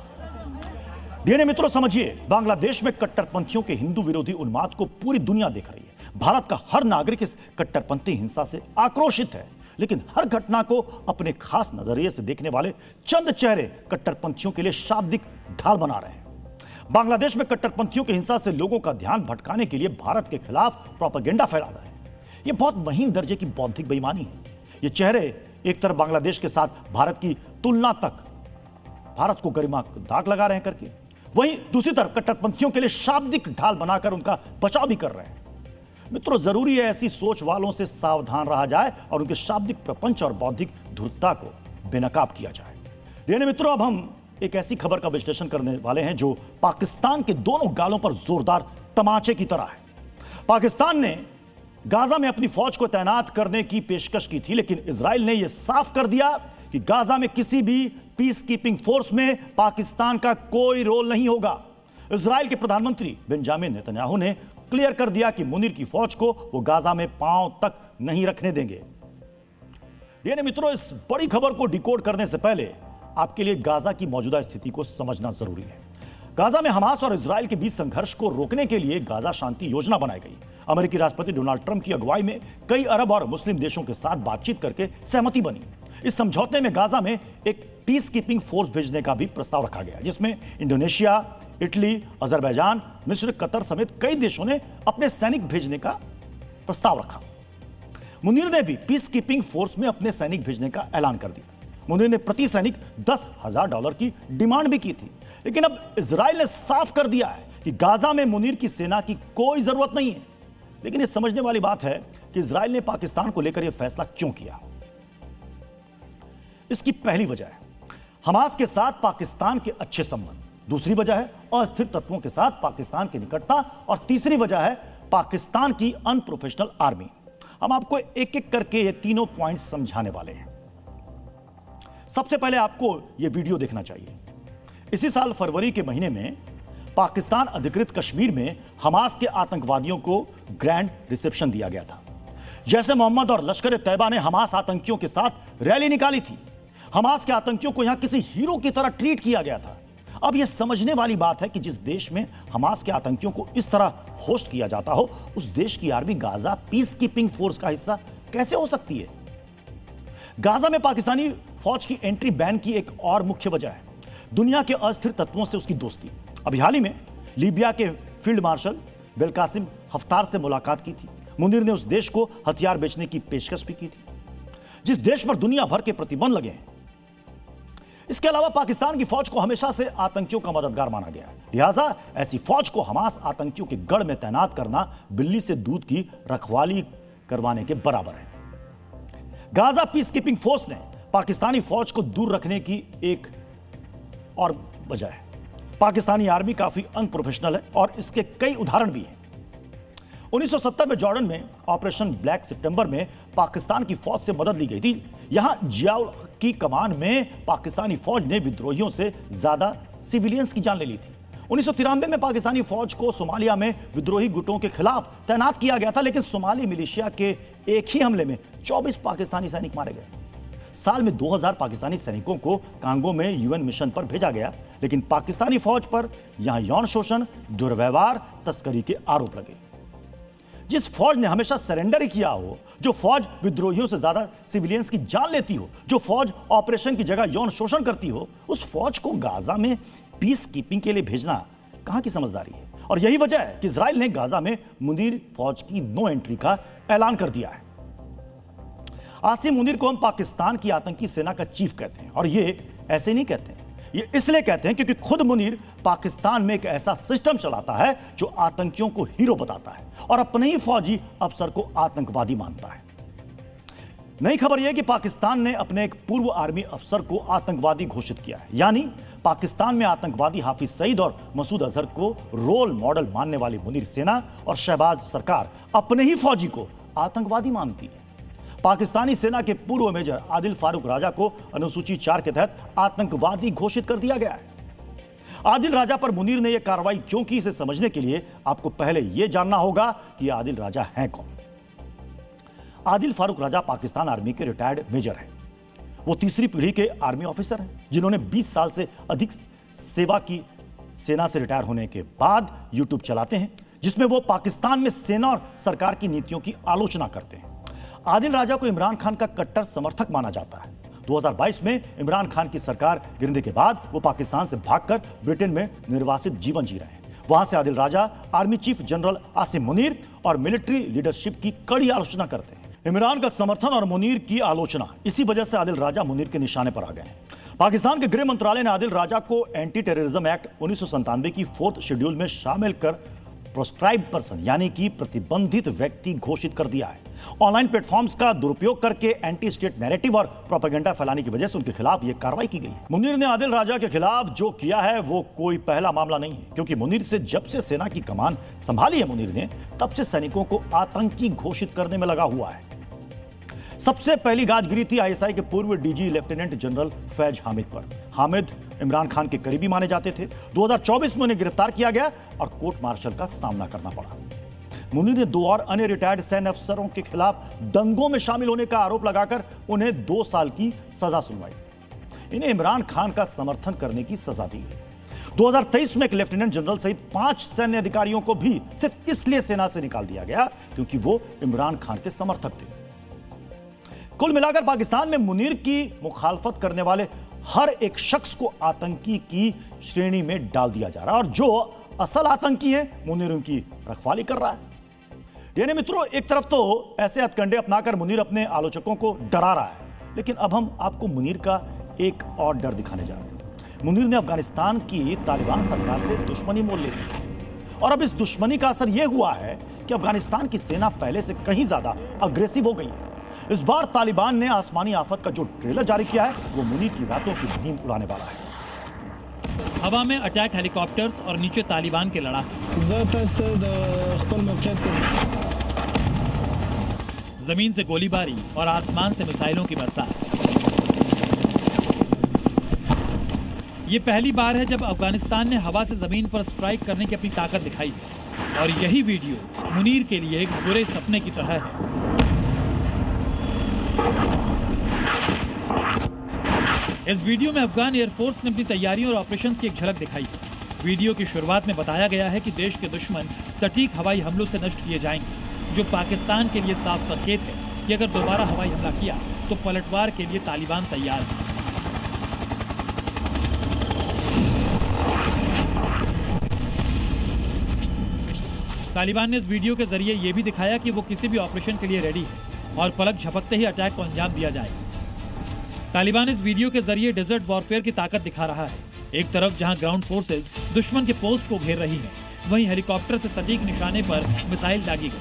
डीएनए मित्रों समझिए, बांग्लादेश में कट्टरपंथियों के हिंदू विरोधी उन्माद को पूरी दुनिया देख रही है। भारत का हर नागरिक इस कट्टरपंथी हिंसा से आक्रोशित है, लेकिन हर घटना को अपने खास नजरिए से देखने वाले चंद चेहरे कट्टरपंथियों के लिए शाब्दिक ढाल बना रहे हैं। बांग्लादेश में कट्टरपंथियों की हिंसा से लोगों का ध्यान भटकाने के लिए भारत के खिलाफ प्रोपेगेंडा फैला रहे हैं। यह बहुत महीन दर्जे की बौद्धिक बेईमानी है। ये चेहरे एक तरफ बांग्लादेश के साथ भारत की तुलना तक भारत को गरिमा दाग लगा रहे हैं करके, वहीं दूसरी तरफ कट्टरपंथियों के लिए शाब्दिक ढाल बनाकर उनका बचाव भी कर रहे हैं। मित्रों, जरूरी है ऐसी सोच वालों से सावधान रहा जाए और उनके शाब्दिक प्रपंच और बौद्धिक धूर्तता को बेनकाब किया जाए। लेकिन मित्रों, अब हम एक ऐसी खबर का विश्लेषण करने वाले हैं जो पाकिस्तान के दोनों गालों पर जोरदार तमाचे की तरह है। पाकिस्तान ने गाजा में अपनी फौज को तैनात करने की पेशकश की थी, लेकिन इजराइल ने यह साफ कर दिया कि गाजा में किसी भी पीस कीपिंग फोर्स में पाकिस्तान का कोई रोल नहीं होगा। इजराइल के प्रधानमंत्री बेंजामिन नेतन्याहू ने क्लियर कर दिया कि मुनीर की फौज को वो गाजा में पांव तक नहीं रखने देंगे। यानी मित्रों, इस बड़ी खबर को डिकोड करने से पहले आपके लिए गाजा की मौजूदा स्थिति को समझना जरूरी है। गाजा में हमास और इजराइल के बीच संघर्ष को रोकने के लिए गाजा शांति योजना बनाई गई। अमेरिकी राष्ट्रपति डोनाल्ड ट्रंप की अगुवाई में कई अरब और मुस्लिम देशों के साथ बातचीत करके सहमति बनी। इस समझौते में गाजा में एक पीस कीपिंग फोर्स भेजने का भी प्रस्ताव रखा गया, जिसमें इंडोनेशिया, इटली, अजरबैजान, मिस्र, कतर समेत कई देशों ने अपने सैनिक भेजने का प्रस्ताव रखा। मुनीर ने भी पीस कीपिंग फोर्स में अपने सैनिक भेजने का ऐलान कर दिया। मुनीर ने प्रति सैनिक $10,000 की डिमांड भी की थी। लेकिन अब इजराइल ने साफ कर दिया है कि गाजा में मुनीर की सेना की कोई जरूरत नहीं है। लेकिन यह समझने वाली बात है कि इजराइल ने पाकिस्तान को लेकर यह फैसला क्यों किया। इसकी पहली वजह है हमास के साथ पाकिस्तान के अच्छे संबंध, दूसरी वजह है अस्थिर तत्वों के साथ पाकिस्तान की निकटता और तीसरी वजह है पाकिस्तान की अनप्रोफेशनल आर्मी। हम आपको एक एक करके ये तीनों पॉइंट समझाने वाले हैं। सबसे पहले आपको यह वीडियो देखना चाहिए। इसी साल फरवरी के महीने में पाकिस्तान अधिकृत कश्मीर में हमास के आतंकवादियों को ग्रैंड रिसेप्शन दिया गया था। जैसे मोहम्मद और लश्कर तैयबा ने हमास आतंकियों के साथ रैली निकाली थी, हमास के आतंकियों को यहां किसी हीरो की तरह ट्रीट किया गया था। अब यह समझने वाली बात है कि जिस देश में हमास के आतंकियों को इस तरह होस्ट किया जाता हो, उस देश की army Gaza peace keeping force का हिस्सा कैसे हो सकती है। गाजा में पाकिस्तानी फौज की एंट्री बैन की एक और मुख्य वजह है दुनिया के अस्थिर तत्वों से उसकी दोस्ती। अभी हाल ही में लीबिया के फील्ड मार्शल बेलकासिम हफ्तार से मुलाकात की थी। मुनीर ने उस देश को हथियार बेचने की पेशकश भी की थी, जिस देश पर दुनिया भर के प्रतिबंध लगे हैं। इसके अलावा पाकिस्तान की फौज को हमेशा से आतंकियों का मददगार माना गया है। लिहाजा ऐसी फौज को हमास आतंकियों के गढ़ में तैनात करना बिल्ली से दूध की रखवाली करवाने के बराबर है। गाजा पीस कीपिंग फोर्स ने पाकिस्तानी फौज को दूर रखने की एक और वजह है। पाकिस्तानी आर्मी काफी अनप्रोफेशनल है और इसके कई उदाहरण भी हैं। 1970 में जॉर्डन में ऑपरेशन ब्लैक सितंबर में पाकिस्तान की फौज से मदद ली गई थी। यहां जियाउल की कमान में पाकिस्तानी फौज ने विद्रोहियों से ज्यादा सिविलियंस की जान ले ली थी। 1993 में पाकिस्तानी फौज को सोमालिया में विद्रोही गुटों के खिलाफ तैनात किया गया था, लेकिन सोमाली मिलिशिया के एक ही हमले में 24 पाकिस्तानी सैनिक मारे गए। साल में 2000 पाकिस्तानी सैनिकों को कांगो में यूएन मिशन पर भेजा गया, लेकिन पाकिस्तानी फौज पर यहां यौन शोषण, दुर्व्यवहार, तस्करी के आरोप लगे। जिस फौज ने हमेशा सरेंडर ही किया हो, जो फौज विद्रोहियों से ज्यादा सिविलियंस की जान लेती हो, जो फौज ऑपरेशन की जगह यौन शोषण करती हो, उस फौज को गाजा में पीस कीपिंग के लिए भेजना कहां की समझदारी है। और यही वजह है कि इजराइल ने गाजा में मुनीर फौज की नो एंट्री का ऐलान कर दिया है। आसिम मुनीर को हम पाकिस्तान की आतंकी सेना का चीफ कहते हैं, और ये ऐसे नहीं कहते हैं, ये इसलिए कहते हैं क्योंकि खुद मुनीर पाकिस्तान में एक ऐसा सिस्टम चलाता है जो आतंकियों को हीरो बताता है और अपने ही फौजी अफसर को आतंकवादी मानता है। नई खबर यह कि पाकिस्तान ने अपने एक पूर्व आर्मी अफसर को आतंकवादी घोषित किया है। यानी पाकिस्तान में आतंकवादी हाफिज सईद और मसूद अजहर को रोल मॉडल मानने वाली मुनीर सेना और शहबाज सरकार अपने ही फौजी को आतंकवादी मानती है। पाकिस्तानी सेना के पूर्व मेजर आदिल फारूक राजा को अनुसूची 4 के तहत आतंकवादी घोषित कर दिया गया है। आदिल राजा पर मुनीर ने यह कार्रवाई क्यों की, इसे समझने के लिए आपको पहले यह जानना होगा कि आदिल राजा हैं कौन। आदिल फारूक राजा पाकिस्तान आर्मी के रिटायर्ड मेजर हैं। वो तीसरी पीढ़ी के आर्मी ऑफिसर हैं, जिन्होंने 20 साल से अधिक सेवा की। सेना से रिटायर होने के बाद यूट्यूब चलाते हैं, जिसमें वो पाकिस्तान में सेना और सरकार की नीतियों की आलोचना करते हैं। आदिल राजा को इमरान खान का कट्टर समर्थक माना जाता है। 2022 में इमरान खान की सरकार गिरने के बाद वो पाकिस्तान से भागकर ब्रिटेन में निर्वासित जीवन जी रहे हैं। वहां से Adil Raja army chief general Asim Munir और मिलिट्री लीडरशिप की कड़ी आलोचना करते हैं। इमरान का समर्थन और मुनीर की आलोचना, इसी वजह से आदिल राजा मुनीर के निशाने पर आ गए हैं। पाकिस्तान के गृह मंत्रालय ने आदिल राजा को एंटी टेररिज्म एक्ट 1997 की 4th शेड्यूल में शामिल कर प्रोस्क्राइब्ड पर्सन यानी कि प्रतिबंधित व्यक्ति घोषित कर दिया है। ऑनलाइन प्लेटफॉर्म्स का दुरुपयोग करके एंटी स्टेट नैरेटिव और प्रोपेगेंडा फैलाने की वजह से उनके खिलाफ यह कार्रवाई की गई है। मुनीर ने आदिल राजा के खिलाफ जो किया है वो कोई पहला मामला नहीं है, क्योंकि मुनीर से जब से सेना की कमान संभाली है मुनीर ने, तब से सैनिकों को आतंकी घोषित करने में लगा हुआ है। सबसे पहली गाज गिरी थी आईएसआई के पूर्व DG lieutenant general Faiz Hamid पर। हामिद इमरान खान के करीबी माने जाते थे। 2024 में उन्हें गिरफ्तार किया गया और कोर्ट मार्शल का सामना करना पड़ा। मुनीर ने 2 और अन्य रिटायर्ड सैन्य अफसरों के खिलाफ दंगों में शामिल होने का आरोप लगाकर उन्हें 2 साल की सजा सुनवाई। इन्हें इमरान खान का समर्थन करने की सजा दी है। 2023 में एक लेफ्टिनेंट जनरल सहित 5 सैन्य अधिकारियों को भी सिर्फ इसलिए सेना से निकाल दिया गया क्योंकि वो इमरान खान के समर्थक थे। कुल मिलाकर पाकिस्तान में मुनीर की मुखालफत करने वाले हर एक शख्स को आतंकी की श्रेणी में डाल दिया जा रहा है, और जो असल आतंकी है मुनीर उनकी रखवाली कर रहा है। यानी मित्रों, एक तरफ तो ऐसे हथकंडे अपनाकर मुनीर अपने आलोचकों को डरा रहा है, लेकिन अब हम आपको मुनीर का एक और डर दिखाने जा रहे हैं। मुनीर ने अफगानिस्तान की तालिबान सरकार से दुश्मनी मोल ली और अब इस दुश्मनी का असर यह हुआ है कि अफगानिस्तान की सेना पहले से कहीं ज्यादा अग्रेसिव हो गई है। इस बार तालिबान ने आसमानी आफत का जो ट्रेलर जारी किया है वो मुनीर की रातों की नींद उड़ाने वाला है। हवा में अटैक हेलीकॉप्टर्स और नीचे तालिबान के लड़ाके, जमीन से गोलीबारी और आसमान से मिसाइलों की बरसात। ये पहली बार है जब अफगानिस्तान ने हवा से जमीन पर स्ट्राइक करने की अपनी ताकत दिखाई है, और यही वीडियो मुनीर के लिए एक बुरे सपने की तरह है। इस वीडियो में अफगान एयरफोर्स ने अपनी तैयारियों और ऑपरेशंस की एक झलक दिखाई है। वीडियो की शुरुआत में बताया गया है कि देश के दुश्मन सटीक हवाई हमलों से नष्ट किए जाएंगे, जो पाकिस्तान के लिए साफ संकेत है कि अगर दोबारा हवाई हमला किया तो पलटवार के लिए तालिबान तैयार है। तालिबान ने इस वीडियो के जरिए यह भी दिखाया कि वो किसी भी ऑपरेशन के लिए रेडी है और पलक झपकते ही अटैक को अंजाम दिया जाएगा। तालिबान इस वीडियो के जरिए डेजर्ट वॉरफेयर की ताकत दिखा रहा है। एक तरफ जहां ग्राउंड फोर्सेज दुश्मन के पोस्ट को घेर रही हैं, वहीं हेलीकॉप्टर से सटीक निशाने पर मिसाइल दागी गई।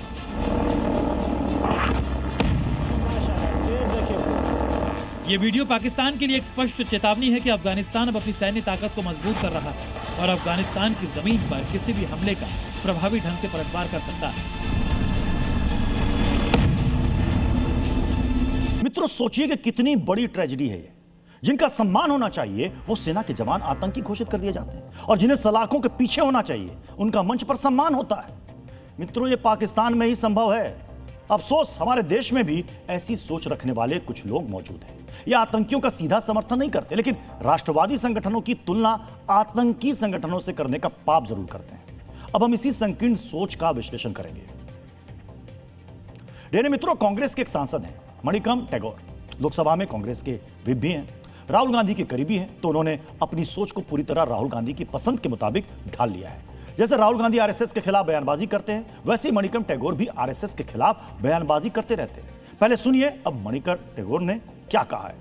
ये वीडियो पाकिस्तान के लिए एक स्पष्ट चेतावनी है कि अफगानिस्तान अब अपनी सैन्य ताकत को मजबूत कर रहा है और अफगानिस्तान की जमीन पर किसी भी हमले का प्रभावी ढंग से पलटवार कर सकता है। मित्रों, सोचिए कि कितनी बड़ी ट्रेजेडी है ये। जिनका सम्मान होना चाहिए वो सेना के जवान आतंकी घोषित कर दिए जाते हैं, और जिन्हें सलाखों के पीछे होना चाहिए उनका मंच पर सम्मान होता है। मित्रों, ये पाकिस्तान में ही संभव है। अफसोस हमारे देश में भी ऐसी सोच रखने वाले कुछ लोग मौजूद हैं। ये आतंकियों का सीधा समर्थन नहीं करते, लेकिन राष्ट्रवादी संगठनों की तुलना आतंकी संगठनों से करने का पाप जरूर करते हैं। अब हम इसी संकीर्ण सोच का विश्लेषण करेंगे। डेने मित्रों, कांग्रेस के एक सांसद हैं मणिकम टैगोर। लोकसभा में कांग्रेस के विप भी हैं, राहुल गांधी के करीबी हैं, तो उन्होंने अपनी सोच को पूरी तरह राहुल गांधी की पसंद के मुताबिक ढाल लिया है। जैसे राहुल गांधी आरएसएस के खिलाफ बयानबाजी करते हैं, वैसे ही मणिकम टैगोर भी आरएसएस के खिलाफ बयानबाजी करते रहते हैं। पहले सुनिए अब मणिकम टैगोर ने क्या कहा है।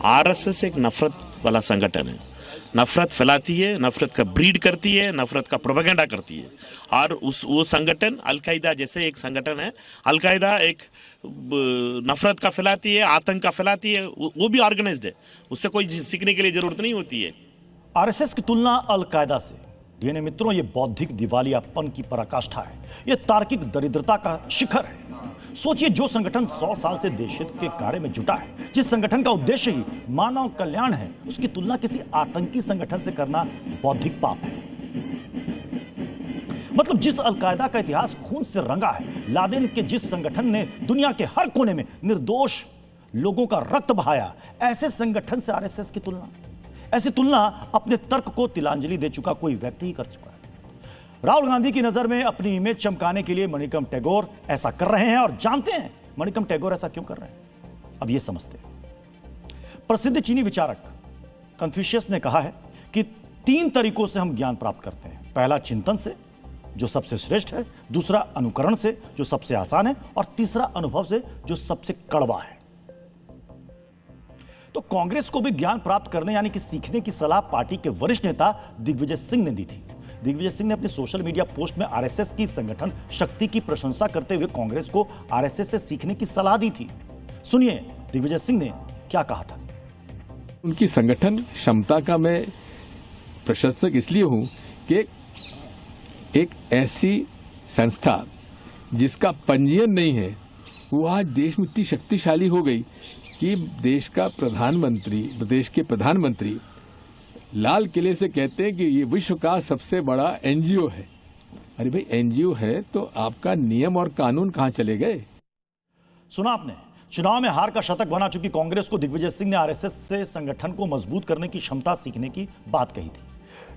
आरएसएस एक नफरत वाला संगठन है, नफरत फैलाती है, नफरत का ब्रीड करती है, नफरत का प्रोपेगेंडा करती है। और वो संगठन अलकायदा जैसे एक संगठन है, अलकायदा एक नफरत का फैलाती है, आतंक का फैलाती है, वो भी ऑर्गेनाइज्ड है, उससे कोई सीखने के लिए जरूरत नहीं होती है। आरएसएस की तुलना अलकायदा से, डीएनए मित्रों, ये बौद्धिक दिवालियापन की पराकाष्ठा है, ये तार्किक दरिद्रता का शिखर है। सोचिए, जो संगठन 100 साल से देश हित के कार्य में जुटा है, जिस संगठन का उद्देश्य ही मानव कल्याण है, उसकी तुलना किसी आतंकी संगठन से करना बौद्धिक पाप है। मतलब जिस अलकायदा का इतिहास खून से रंगा है, लादेन के जिस संगठन ने दुनिया के हर कोने में निर्दोष लोगों का रक्त बहाया, ऐसे संगठन से आरएसएस की तुलना, ऐसी तुलना अपने तर्क को तिलांजलि दे चुका कोई व्यक्ति ही कर चुका है। राहुल गांधी की नजर में अपनी इमेज चमकाने के लिए मणिकम टैगोर ऐसा कर रहे हैं, और जानते हैं मणिकम टैगोर ऐसा क्यों कर रहे हैं? अब ये समझते हैं। प्रसिद्ध चीनी विचारक कन्फ्यूशियस ने कहा है कि 3 तरीकों से हम ज्ञान प्राप्त करते हैं। पहला चिंतन से, जो सबसे श्रेष्ठ है, दूसरा अनुकरण से, जो सबसे आसान है, और तीसरा अनुभव से, जो सबसे कड़वा है। तो कांग्रेस को भी ज्ञान प्राप्त करने यानी कि सीखने की सलाह पार्टी के वरिष्ठ नेता दिग्विजय सिंह ने दी थी। दिग्विजय सिंह ने अपनी सोशल मीडिया पोस्ट में आरएसएस की संगठन शक्ति की प्रशंसा करते हुए कांग्रेस को आरएसएस से सीखने की सलाह दी थी। सुनिए दिग्विजय सिंह ने क्या कहा था। उनकी संगठन क्षमता का मैं प्रशंसक इसलिए हूं कि एक ऐसी संस्था जिसका पंजीयन नहीं है वो आज देश में इतनी शक्तिशाली हो गई कि देश के प्रधानमंत्री लाल किले से कहते हैं कि ये विश्व का सबसे बड़ा एनजीओ है। अरे भाई एनजीओ है तो आपका नियम और कानून कहां चले गए। सुना आपने, चुनाव में हार का शतक बना चुकी कांग्रेस को दिग्विजय सिंह ने आरएसएस से संगठन को मजबूत करने की क्षमता सीखने की बात कही थी।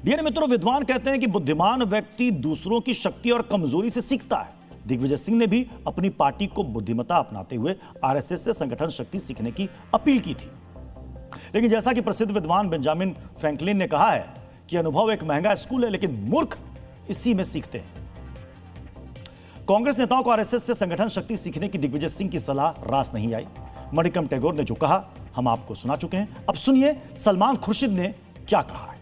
डीएनए मित्रों, विद्वान कहते हैं कि बुद्धिमान व्यक्ति दूसरों की शक्ति और कमजोरी से सीखता है। दिग्विजय सिंह ने भी अपनी पार्टी को बुद्धिमत्ता अपनाते हुए आरएसएस से संगठन शक्ति सीखने की अपील की थी। लेकिन जैसा कि प्रसिद्ध विद्वान बेंजामिन फ्रैंकलिन ने कहा है कि अनुभव एक महंगा स्कूल है, लेकिन मूर्ख इसी में सीखते हैं। कांग्रेस नेताओं को आरएसएस से संगठन शक्ति सीखने की दिग्विजय सिंह की सलाह रास नहीं आई। मणिकम टैगोर ने जो कहा हम आपको सुना चुके हैं। अब सुनिए सलमान खुर्शीद ने क्या कहा है।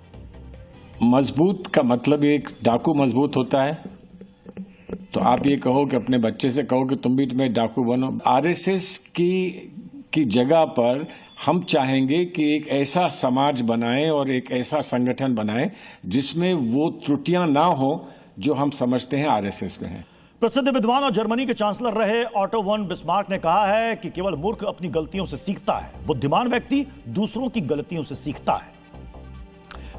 मजबूत का मतलब एक डाकू मजबूत होता है, तो आप ये कहो कि अपने बच्चे से कहो कि तुम भी तुम्हें डाकू बनो। आरएसएस की जगह पर हम चाहेंगे कि एक ऐसा समाज बनाएं और एक ऐसा संगठन बनाएं जिसमें वो त्रुटियां ना हो जो हम समझते हैं आरएसएस में है। प्रसिद्ध विद्वान और जर्मनी के चांसलर रहे ऑटो वन बिस्मार्क ने कहा है कि केवल मूर्ख अपनी गलतियों से सीखता है, बुद्धिमान व्यक्ति दूसरों की गलतियों से सीखता है।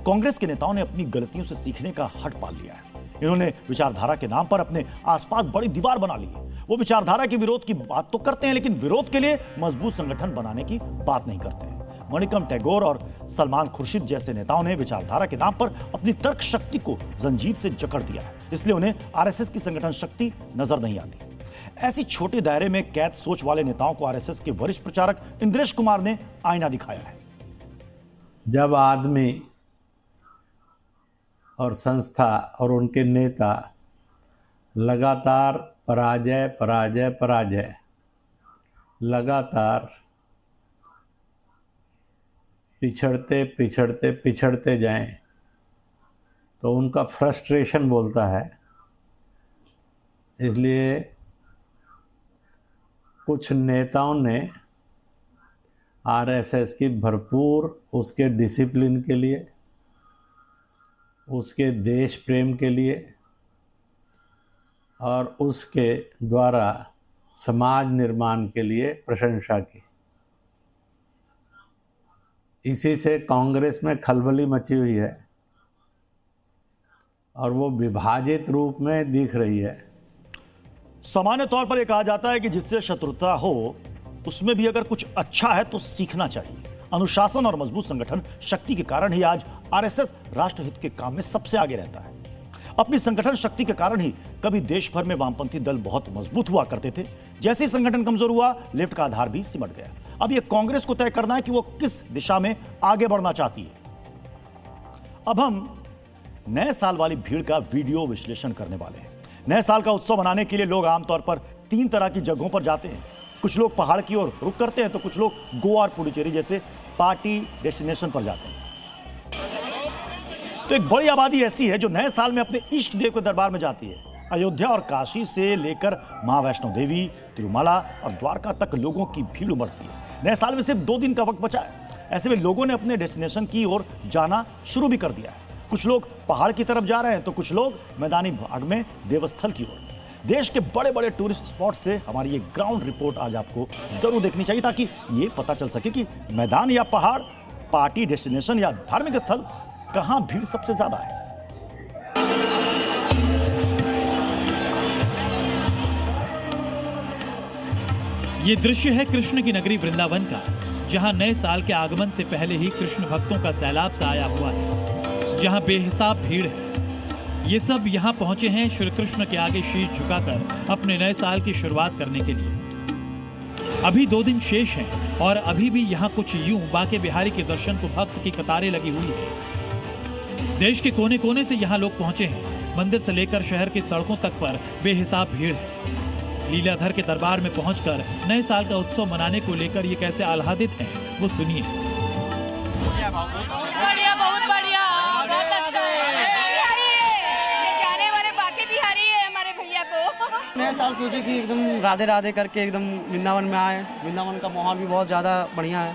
कांग्रेस के नेताओं ने अपनी गलतियों से सीखने का हट पाल लिया है। इन्होंने विचारधारा के नाम पर अपने आसपास बड़ी दीवार बना ली है। वो विचारधारा के विरोध की बात तो करते हैं, लेकिन विरोध के लिए मजबूत संगठन बनाने की बात नहीं करते हैं। मणिकम टैगोर और सलमान खुर्शीद जैसे नेताओं ने विचारधारा के नाम पर अपनी तर्क शक्ति को जंजीर से जकड़ दिया है, इसलिए उन्हें आरएसएस की संगठन शक्ति नजर नहीं आती। ऐसी छोटे दायरे में कैद सोच वाले नेताओं को आरएसएस के वरिष्ठ प्रचारक इंद्रेश कुमार ने आईना दिखाया है। जब आदमी और संस्था और उनके नेता लगातार पराजय लगातार पिछड़ते जाएं तो उनका फ्रस्ट्रेशन बोलता है। इसलिए कुछ नेताओं ने आरएसएस की भरपूर उसके डिसिप्लिन के लिए, उसके देश प्रेम के लिए और उसके द्वारा समाज निर्माण के लिए प्रशंसा की। इसी से कांग्रेस में खलबली मची हुई है और वो विभाजित रूप में दिख रही है। सामान्य तौर पर यह कहा जाता है कि जिससे शत्रुता हो उसमें भी अगर कुछ अच्छा है तो सीखना चाहिए। अनुशासन और मजबूत संगठन शक्ति के कारण ही आज आरएसएस राष्ट्रहित के काम में सबसे आगे रहता है। अपनी संगठन शक्ति के कारण ही कभी देश भर में वामपंथी दल बहुत मजबूत हुआ करते थे। जैसे ही संगठन कमजोर हुआ, लेफ्ट का आधार भी सिमट गया। अब यह कांग्रेस को तय करना है कि वो किस दिशा में आगे बढ़ना चाहती है। अब हम नए साल वाली भीड़ का वीडियो विश्लेषण करने वाले हैं। नए साल का उत्सव मनाने के लिए लोग आमतौर पर 3 तरह की जगहों पर जाते हैं। कुछ लोग पहाड़ की ओर रुख करते हैं तो कुछ लोग गोवा और पुडुचेरी जैसे पार्टी डेस्टिनेशन पर जाते हैं। तो एक बड़ी आबादी ऐसी है जो नए साल में अपने इष्ट देव के दरबार में जाती है। अयोध्या और काशी से लेकर मां वैष्णो देवी, तिरुमला और द्वारका तक लोगों की भीड़ उमड़ती है। नए साल में सिर्फ 2 दिन का वक्त बचा है। ऐसे में लोगों ने अपने डेस्टिनेशन की ओर जाना शुरू भी कर दिया है। कुछ लोग पहाड़ की तरफ जा रहे हैं तो कुछ लोग मैदानी भाग में देवस्थल की ओर। देश के बड़े बड़े टूरिस्ट स्पॉट से हमारी ये ग्राउंड रिपोर्ट आज आपको जरूर देखनी चाहिए, ताकि ये पता चल सके कि मैदान या पहाड़, पार्टी डेस्टिनेशन या धार्मिक स्थल, कहां भीड़ सबसे ज्यादा है। ये दृश्य है कृष्ण की नगरी वृंदावन का, जहां नए साल के आगमन से पहले ही कृष्ण भक्तों का सैलाब सा आया हुआ है, जहां बेहिसाब भीड़ है। ये सब यहाँ पहुंचे हैं श्री कृष्ण के आगे शीश झुकाकर अपने नए साल की शुरुआत करने के लिए। अभी 2 दिन शेष हैं और अभी भी यहाँ कुछ यूं बांके बिहारी के दर्शन को भक्त की कतारें लगी हुई है। देश के कोने कोने से यहाँ लोग पहुंचे हैं। मंदिर से लेकर शहर की सड़कों तक पर बेहिसाब भीड़ है। लीलाधर के दरबार में पहुंचकर नए साल का उत्सव मनाने को लेकर ये कैसे आह्लादित हैं, वो सुनिए। बढ़िया, बहुत बढ़िया, बहुत अच्छा है। ये जाने वाले बाकी बिहारी है हमारे भैया को। नए साल सोचे कि एकदम राधे राधे करके एकदम वृंदावन में आए। वृंदावन का माहौल भी बहुत ज्यादा बढ़िया है।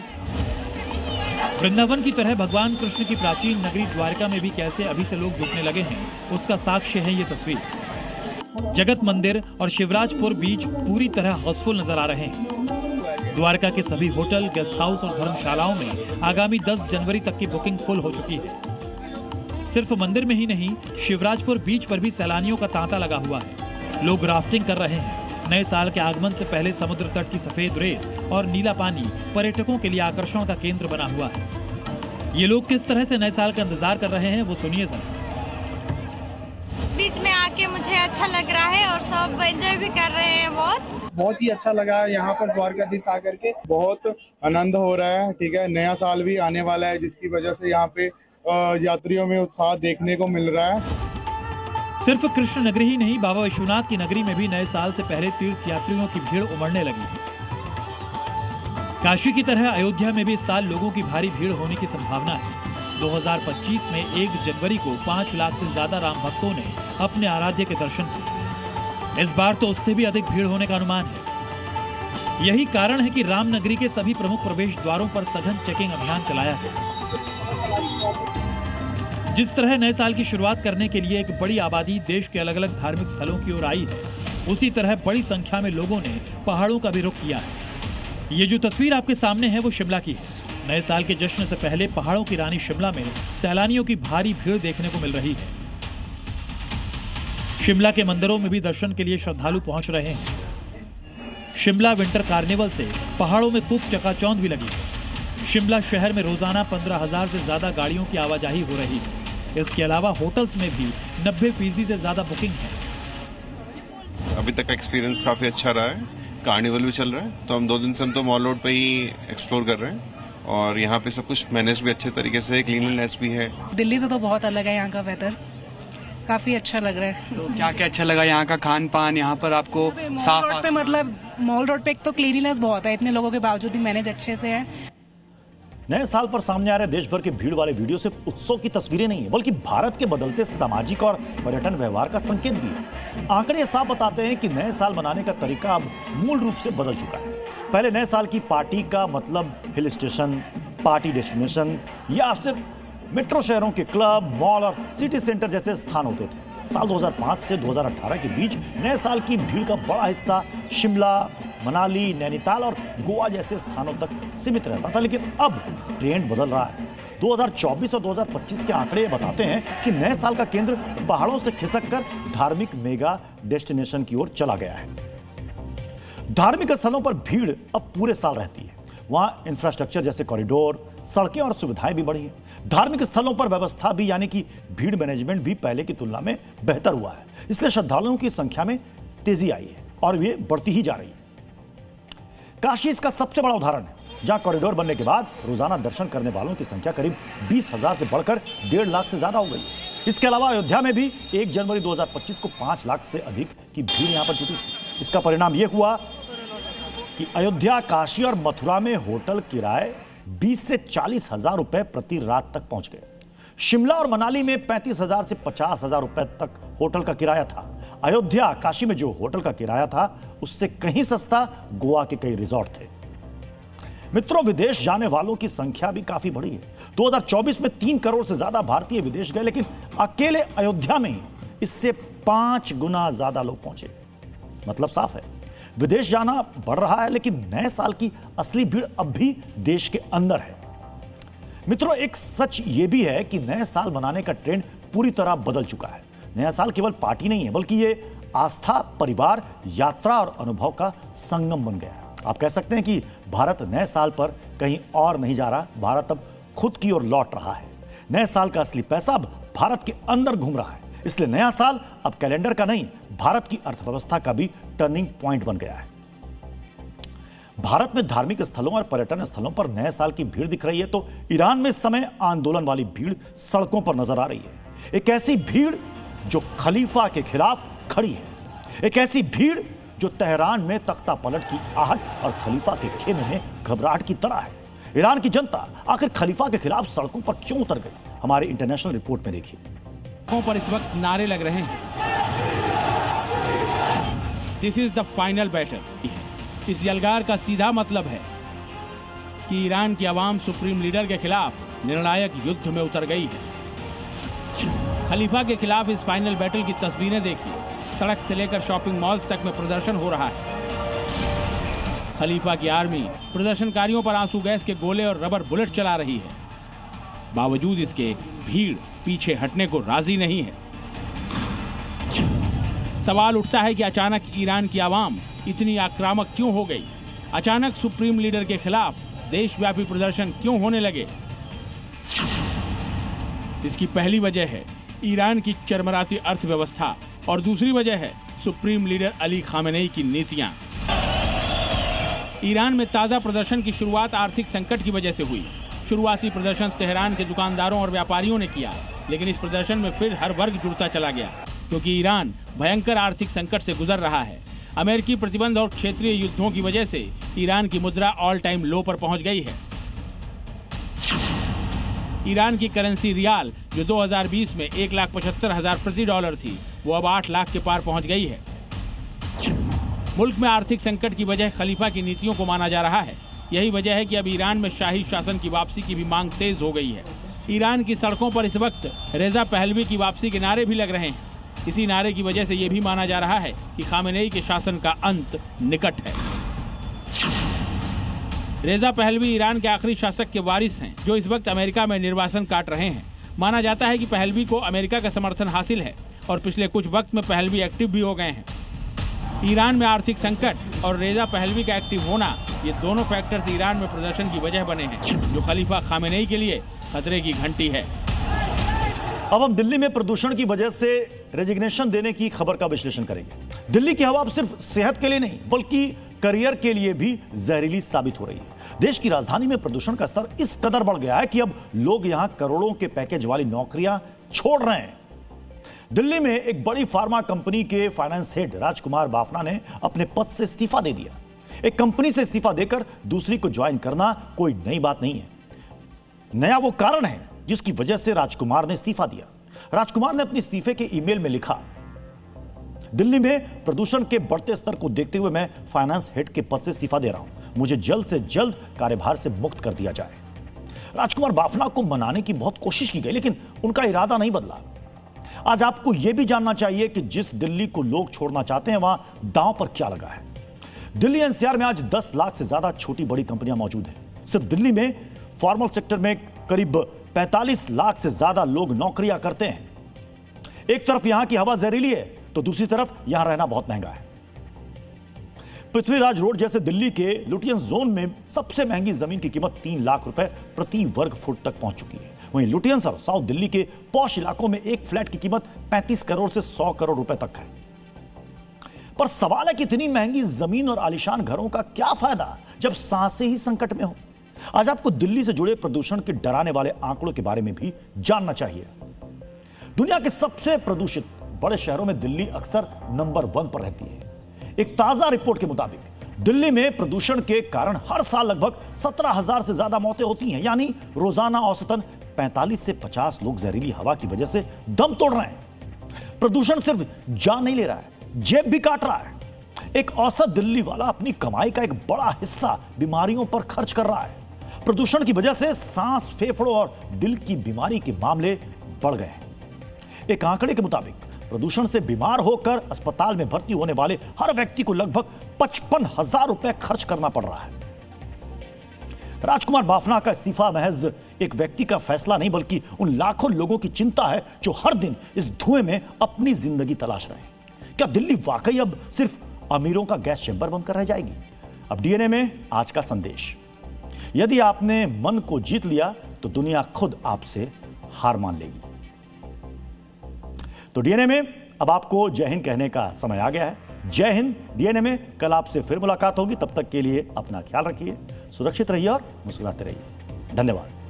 वृंदावन की तरह भगवान कृष्ण की प्राचीन नगरी द्वारका में भी कैसे अभी से लोग जुटने लगे हैं, उसका साक्ष्य है ये तस्वीर। जगत मंदिर और शिवराजपुर बीच पूरी तरह हाउसफुल नजर आ रहे हैं। द्वारका के सभी होटल, गेस्ट हाउस और धर्मशालाओं में आगामी 10 जनवरी तक की बुकिंग फुल हो चुकी है। सिर्फ मंदिर में ही नहीं, शिवराजपुर बीच पर भी सैलानियों का तांता लगा हुआ है। लोग राफ्टिंग कर रहे हैं। नए साल के आगमन से पहले समुद्र तट की सफेद रेत और नीला पानी पर्यटकों के लिए आकर्षण का केंद्र बना हुआ है। ये लोग किस तरह से नए साल का इंतजार कर रहे हैं, वो सुनिए जरा। बीच में आके मुझे अच्छा लग रहा है और सब एंजॉय भी कर रहे हैं। बहुत ही अच्छा लगा यहाँ पर द्वारकाधीश आकर के, बहुत आनंद हो रहा है। ठीक है, नया साल भी आने वाला है, जिसकी वजह से यहाँ पे यात्रियों में उत्साह देखने को मिल रहा है। सिर्फ कृष्ण नगरी ही नहीं, बाबा विश्वनाथ की नगरी में भी नए साल से पहले तीर्थ यात्रियों की भीड़ उमड़ने लगी है। काशी की तरह अयोध्या में भी इस साल लोगों की भारी भीड़ होने की संभावना है। 2025 में 1 जनवरी को 5 लाख से ज्यादा राम भक्तों ने अपने आराध्य के दर्शन किए। इस बार तो उससे भी अधिक भीड़ होने का अनुमान है। यही कारण है कि राम नगरी के सभी प्रमुख प्रवेश द्वारों पर सघन चेकिंग अभियान चलाया है। जिस तरह नए साल की शुरुआत करने के लिए एक बड़ी आबादी देश के अलग अलग धार्मिक स्थलों की ओर आई है, उसी तरह बड़ी संख्या में लोगों ने पहाड़ों का भी रुख किया है। ये जो तस्वीर आपके सामने है वो शिमला की है। नए साल के जश्न से पहले पहाड़ों की रानी शिमला में सैलानियों की भारी भीड़ देखने को मिल रही है। शिमला के मंदिरों में भी दर्शन के लिए श्रद्धालु पहुंच रहे हैं। शिमला विंटर कार्निवल से पहाड़ों में खूब चकाचौंध भी लगी है। शिमला शहर में रोजाना 15,000 से ज्यादा गाड़ियों की आवाजाही हो रही है। इसके अलावा होटल्स में भी 90% से ज्यादा बुकिंग है। अभी तक का एक्सपीरियंस काफी अच्छा रहा है। कार्निवल भी चल रहा है, तो हम 2 दिन से हम तो मॉल रोड पे ही एक्सप्लोर कर रहे हैं और यहाँ पे सब कुछ मैनेज भी अच्छे तरीके से, क्लीनलीनेस भी है। दिल्ली से तो बहुत अलग है यहाँ का वेदर, काफी अच्छा लग रहा है। तो क्या क्या अच्छा लगा यहाँ का खान पान? यहाँ पर आपको साफ रोड पे, मतलब मॉल रोड पे एक तो क्लीनलीनेस बहुत है, इतने लोगों के बावजूद भी मैनेज अच्छे से है। नए साल पर सामने आ रहे देश भर के भीड़ वाले वीडियो सिर्फ उत्सव की तस्वीरें नहीं है, बल्कि भारत के बदलते सामाजिक और पर्यटन व्यवहार का संकेत भी है। आंकड़े साफ बताते हैं कि नए साल मनाने का तरीका अब मूल रूप से बदल चुका है। पहले नए साल की पार्टी का मतलब हिल स्टेशन, पार्टी डेस्टिनेशन या सिर्फ मेट्रो शहरों के क्लब, मॉल और सिटी सेंटर जैसे स्थान होते थे। साल 2005 से 2018 के बीच नए साल की भीड़ का बड़ा हिस्सा शिमला, मनाली, नैनीताल और गोवा जैसे स्थानों तक सीमित रहता था, लेकिन अब ट्रेंड बदल रहा है। 2024 और 2025 के आंकड़े बताते हैं कि नए साल का केंद्र पहाड़ों से खिसककर धार्मिक मेगा डेस्टिनेशन की ओर चला गया है। धार्मिक स्थलों पर भीड़ अब पूरे साल रहती है। वहां इंफ्रास्ट्रक्चर जैसे कॉरिडोर, सड़कें और सुविधाएं भी बढ़ी हैं। धार्मिक स्थलों पर व्यवस्था भी, यानी कि भीड़ मैनेजमेंट भी पहले की तुलना में बेहतर हुआ है। इसलिए श्रद्धालुओं की संख्या में तेजी आई है और ये बढ़ती ही जा रही है। काशी इसका सबसे बड़ा उदाहरण है, जहां कॉरिडोर बनने के बाद रोजाना दर्शन करने वालों की संख्या करीब 20,000 से बढ़कर 1.5 लाख से ज्यादा हो गई है। इसके अलावा अयोध्या में भी 1 जनवरी 2025 को 5 लाख से अधिक की भीड़ यहां पर जुटी थी। इसका परिणाम यह हुआ कि अयोध्या, काशी और मथुरा में होटल किराए 20 से 40,000 रुपए प्रति रात तक पहुंच गए। शिमला और मनाली में 35,000 से 50,000 रुपए तक होटल का किराया था। अयोध्या, काशी में जो होटल का किराया था उससे कहीं सस्ता गोवा के कई रिजॉर्ट थे। मित्रों, विदेश जाने वालों की संख्या भी काफी बढ़ी है। 2024 में 3 करोड़ से ज्यादा भारतीय विदेश गए, लेकिन अकेले अयोध्या में ही इससे 5 गुना ज्यादा लोग पहुंचे। मतलब साफ है, विदेश जाना बढ़ रहा है, लेकिन नए साल की असली भीड़ अब भी देश के अंदर है। मित्रों, एक सच यह भी है कि नए साल मनाने का ट्रेंड पूरी तरह बदल चुका है। नया साल केवल पार्टी नहीं है, बल्कि ये आस्था, परिवार, यात्रा और अनुभव का संगम बन गया है। आप कह सकते हैं कि भारत नए साल पर कहीं और नहीं जा रहा, भारत अब खुद की ओर लौट रहा है। नए साल का असली पैसा अब भारत के अंदर घूम रहा है। इसलिए नया साल अब कैलेंडर का नहीं, भारत की अर्थव्यवस्था का भी टर्निंग पॉइंट बन गया है। भारत में धार्मिक स्थलों और पर्यटन स्थलों पर नए साल की भीड़ दिख रही है, तो ईरान में इस समय आंदोलन वाली भीड़ सड़कों पर नजर आ रही है। एक ऐसी भीड़ जो खलीफा के खिलाफ खड़ी है, एक ऐसी भीड़ जो तेहरान में तख्ता पलट की आहट और खलीफा के खेमे में घबराहट की तरह है। ईरान की जनता आखिर खलीफा के खिलाफ सड़कों पर क्यों उतर गई, हमारे इंटरनेशनल रिपोर्ट में देखिए। पर इस वक्त नारे लग रहे हैं, this is the final battle. इस यलगार का सीधा मतलब है कि ईरान की आवाम सुप्रीम लीडर के खिलाफ निर्णायक युद्ध में उतर गई है। खलीफा के खिलाफ इस फाइनल बैटल की तस्वीरें देखिए। सड़क से लेकर शॉपिंग मॉल्स तक में प्रदर्शन हो रहा है। खलीफा की आर्मी प्रदर्शनकारियों पर आंसू गैस के गोले और रबर बुलेट चला रही है। बावजूद इसके भीड़ पीछे हटने को राजी नहीं है। सवाल उठता है कि अचानक ईरान की आवाम इतनी आक्रामक क्यों हो गई? अचानक सुप्रीम लीडर के खिलाफ देशव्यापी प्रदर्शन क्यों होने लगे? इसकी पहली वजह है ईरान की चरमराती अर्थव्यवस्था और दूसरी वजह है सुप्रीम लीडर अली खामेनेई की नीतियां। ईरान में ताज़ा प्रदर्शन की शुरुआत आर्थिक संकट की वजह से हुई। शुरुआती प्रदर्शन तेहरान के दुकानदारों और व्यापारियों ने किया, लेकिन इस प्रदर्शन में फिर हर वर्ग जुड़ता चला गया, क्योंकि ईरान भयंकर आर्थिक संकट से गुजर रहा है। अमेरिकी प्रतिबंध और क्षेत्रीय युद्धों की वजह से ईरान की मुद्रा ऑल टाइम लो पर पहुंच गई है। ईरान की करेंसी रियाल, जो 2020 में 1,75,000 प्रति डॉलर थी, वो अब 8 लाख के पार पहुंच गई है। मुल्क में आर्थिक संकट की वजह खलीफा की नीतियों को माना जा रहा है। यही वजह है कि अब ईरान में शाही शासन की वापसी की भी मांग तेज हो गई है। ईरान की सड़कों पर इस वक्त रेजा पहलवी की वापसी के नारे भी लग रहे हैं। इसी नारे की वजह से यह भी माना जा रहा है कि खामेनेई के शासन का अंत निकट है। रेजा पहलवी ईरान के आखिरी शासक के वारिस हैं, जो इस वक्त अमेरिका में निर्वासन काट रहे हैं। माना जाता है कि पहलवी को अमेरिका का समर्थन हासिल है और पिछले कुछ वक्त में पहलवी एक्टिव भी हो गए हैं। ईरान में आर्थिक संकट और रेजा पहलवी का एक्टिव होना, ये दोनों फैक्टर्स ईरान में प्रदर्शन की वजह बने हैं, जो खलीफा खामेनेई के लिए खतरे की घंटी है। अब हम दिल्ली में प्रदूषण की वजह से रेजिग्नेशन देने की खबर का विश्लेषण करेंगे। दिल्ली की हवा अब सिर्फ सेहत के लिए नहीं, बल्कि करियर के लिए भी जहरीली साबित हो रही है। देश की राजधानी में प्रदूषण का स्तर इस कदर बढ़ गया है कि अब लोग यहां करोड़ों के पैकेज वाली नौकरियां छोड़ रहे हैं। दिल्ली में एक बड़ी फार्मा कंपनी के फाइनेंस हेड राजकुमार बाफना ने अपने पद से इस्तीफा दे दिया। एक कंपनी से इस्तीफा देकर दूसरी को ज्वाइन करना कोई नई बात नहीं है। नया वो कारण है जिसकी वजह से राजकुमार ने इस्तीफा दिया। राजकुमार ने अपने इस्तीफे के ईमेल में लिखा, दिल्ली में प्रदूषण के बढ़ते स्तर को देखते हुए मैं फाइनेंस हेड के पद से इस्तीफा दे रहा हूं। मुझे जल्द से जल्द कार्यभार से मुक्त कर दिया जाए। राजकुमार बाफना को मनाने की बहुत कोशिश की गई, लेकिन उनका इरादा नहीं बदला। आज आपको यह भी जानना चाहिए कि जिस दिल्ली को लोग छोड़ना चाहते हैं, वहां दांव पर क्या लगा है। दिल्ली एनसीआर में आज 10 लाख से ज्यादा छोटी बड़ी कंपनियां मौजूद हैं। सिर्फ दिल्ली में फॉर्मल सेक्टर में करीब 45 लाख से ज्यादा लोग नौकरियां करते हैं। एक तरफ यहां की हवा जहरीली है, तो दूसरी तरफ यहां रहना बहुत महंगा है। पृथ्वीराज रोड जैसे दिल्ली के लुटियंस जोन में सबसे महंगी जमीन की कीमत 3 लाख रुपए प्रति वर्ग फुट तक पहुंच चुकी है। वहीं लुटियंस और साउथ दिल्ली के पॉश इलाकों में एक फ्लैट की कीमत 35 करोड़ से 100 करोड़ रुपए तक है। पर सवाल है कि इतनी महंगी जमीन और आलीशान घरों का क्या फायदा जब सांसें ही संकट में हो। आज आपको दिल्ली से जुड़े प्रदूषण के डराने वाले आंकड़ों के बारे में भी जानना चाहिए। दुनिया के सबसे प्रदूषित बड़े शहरों में दिल्ली अक्सर नंबर 1 पर रहती है। एक ताजा रिपोर्ट के मुताबिक दिल्ली में प्रदूषण के कारण हर साल लगभग 17,000 से ज्यादा मौतें होती हैं, यानी रोजाना औसतन 45 से 50 लोग जहरीली हवा की वजह से दम तोड़ रहे हैं। प्रदूषण सिर्फ जान नहीं ले रहा है, जेब भी काट रहा है। एक औसत दिल्ली वाला अपनी कमाई का एक बड़ा हिस्सा बीमारियों पर खर्च कर रहा है। प्रदूषण की वजह से सांस, फेफड़ों और दिल की बीमारी के मामले बढ़ गए हैं। एक आंकड़े के मुताबिक प्रदूषण से बीमार होकर अस्पताल में भर्ती होने वाले हर व्यक्ति को लगभग 55,000 रुपए खर्च करना पड़ रहा है। राजकुमार बाफना का इस्तीफा महज एक व्यक्ति का फैसला नहीं, बल्कि उन लाखों लोगों की चिंता है जो हर दिन इस धुएं में अपनी जिंदगी तलाश रहे हैं। क्या दिल्ली वाकई अब सिर्फ अमीरों का गैस चैंबर बनकर रह जाएगी? अब डीएनए में आज का संदेश, यदि आपने मन को जीत लिया तो दुनिया खुद आपसे हार मान लेगी। तो डीएनए में अब आपको जय हिंद कहने का समय आ गया है। जय हिंद। डीएनए में कल आपसे फिर मुलाकात होगी। तब तक के लिए अपना ख्याल रखिए, सुरक्षित रहिए और मुस्कुराते रहिए। धन्यवाद।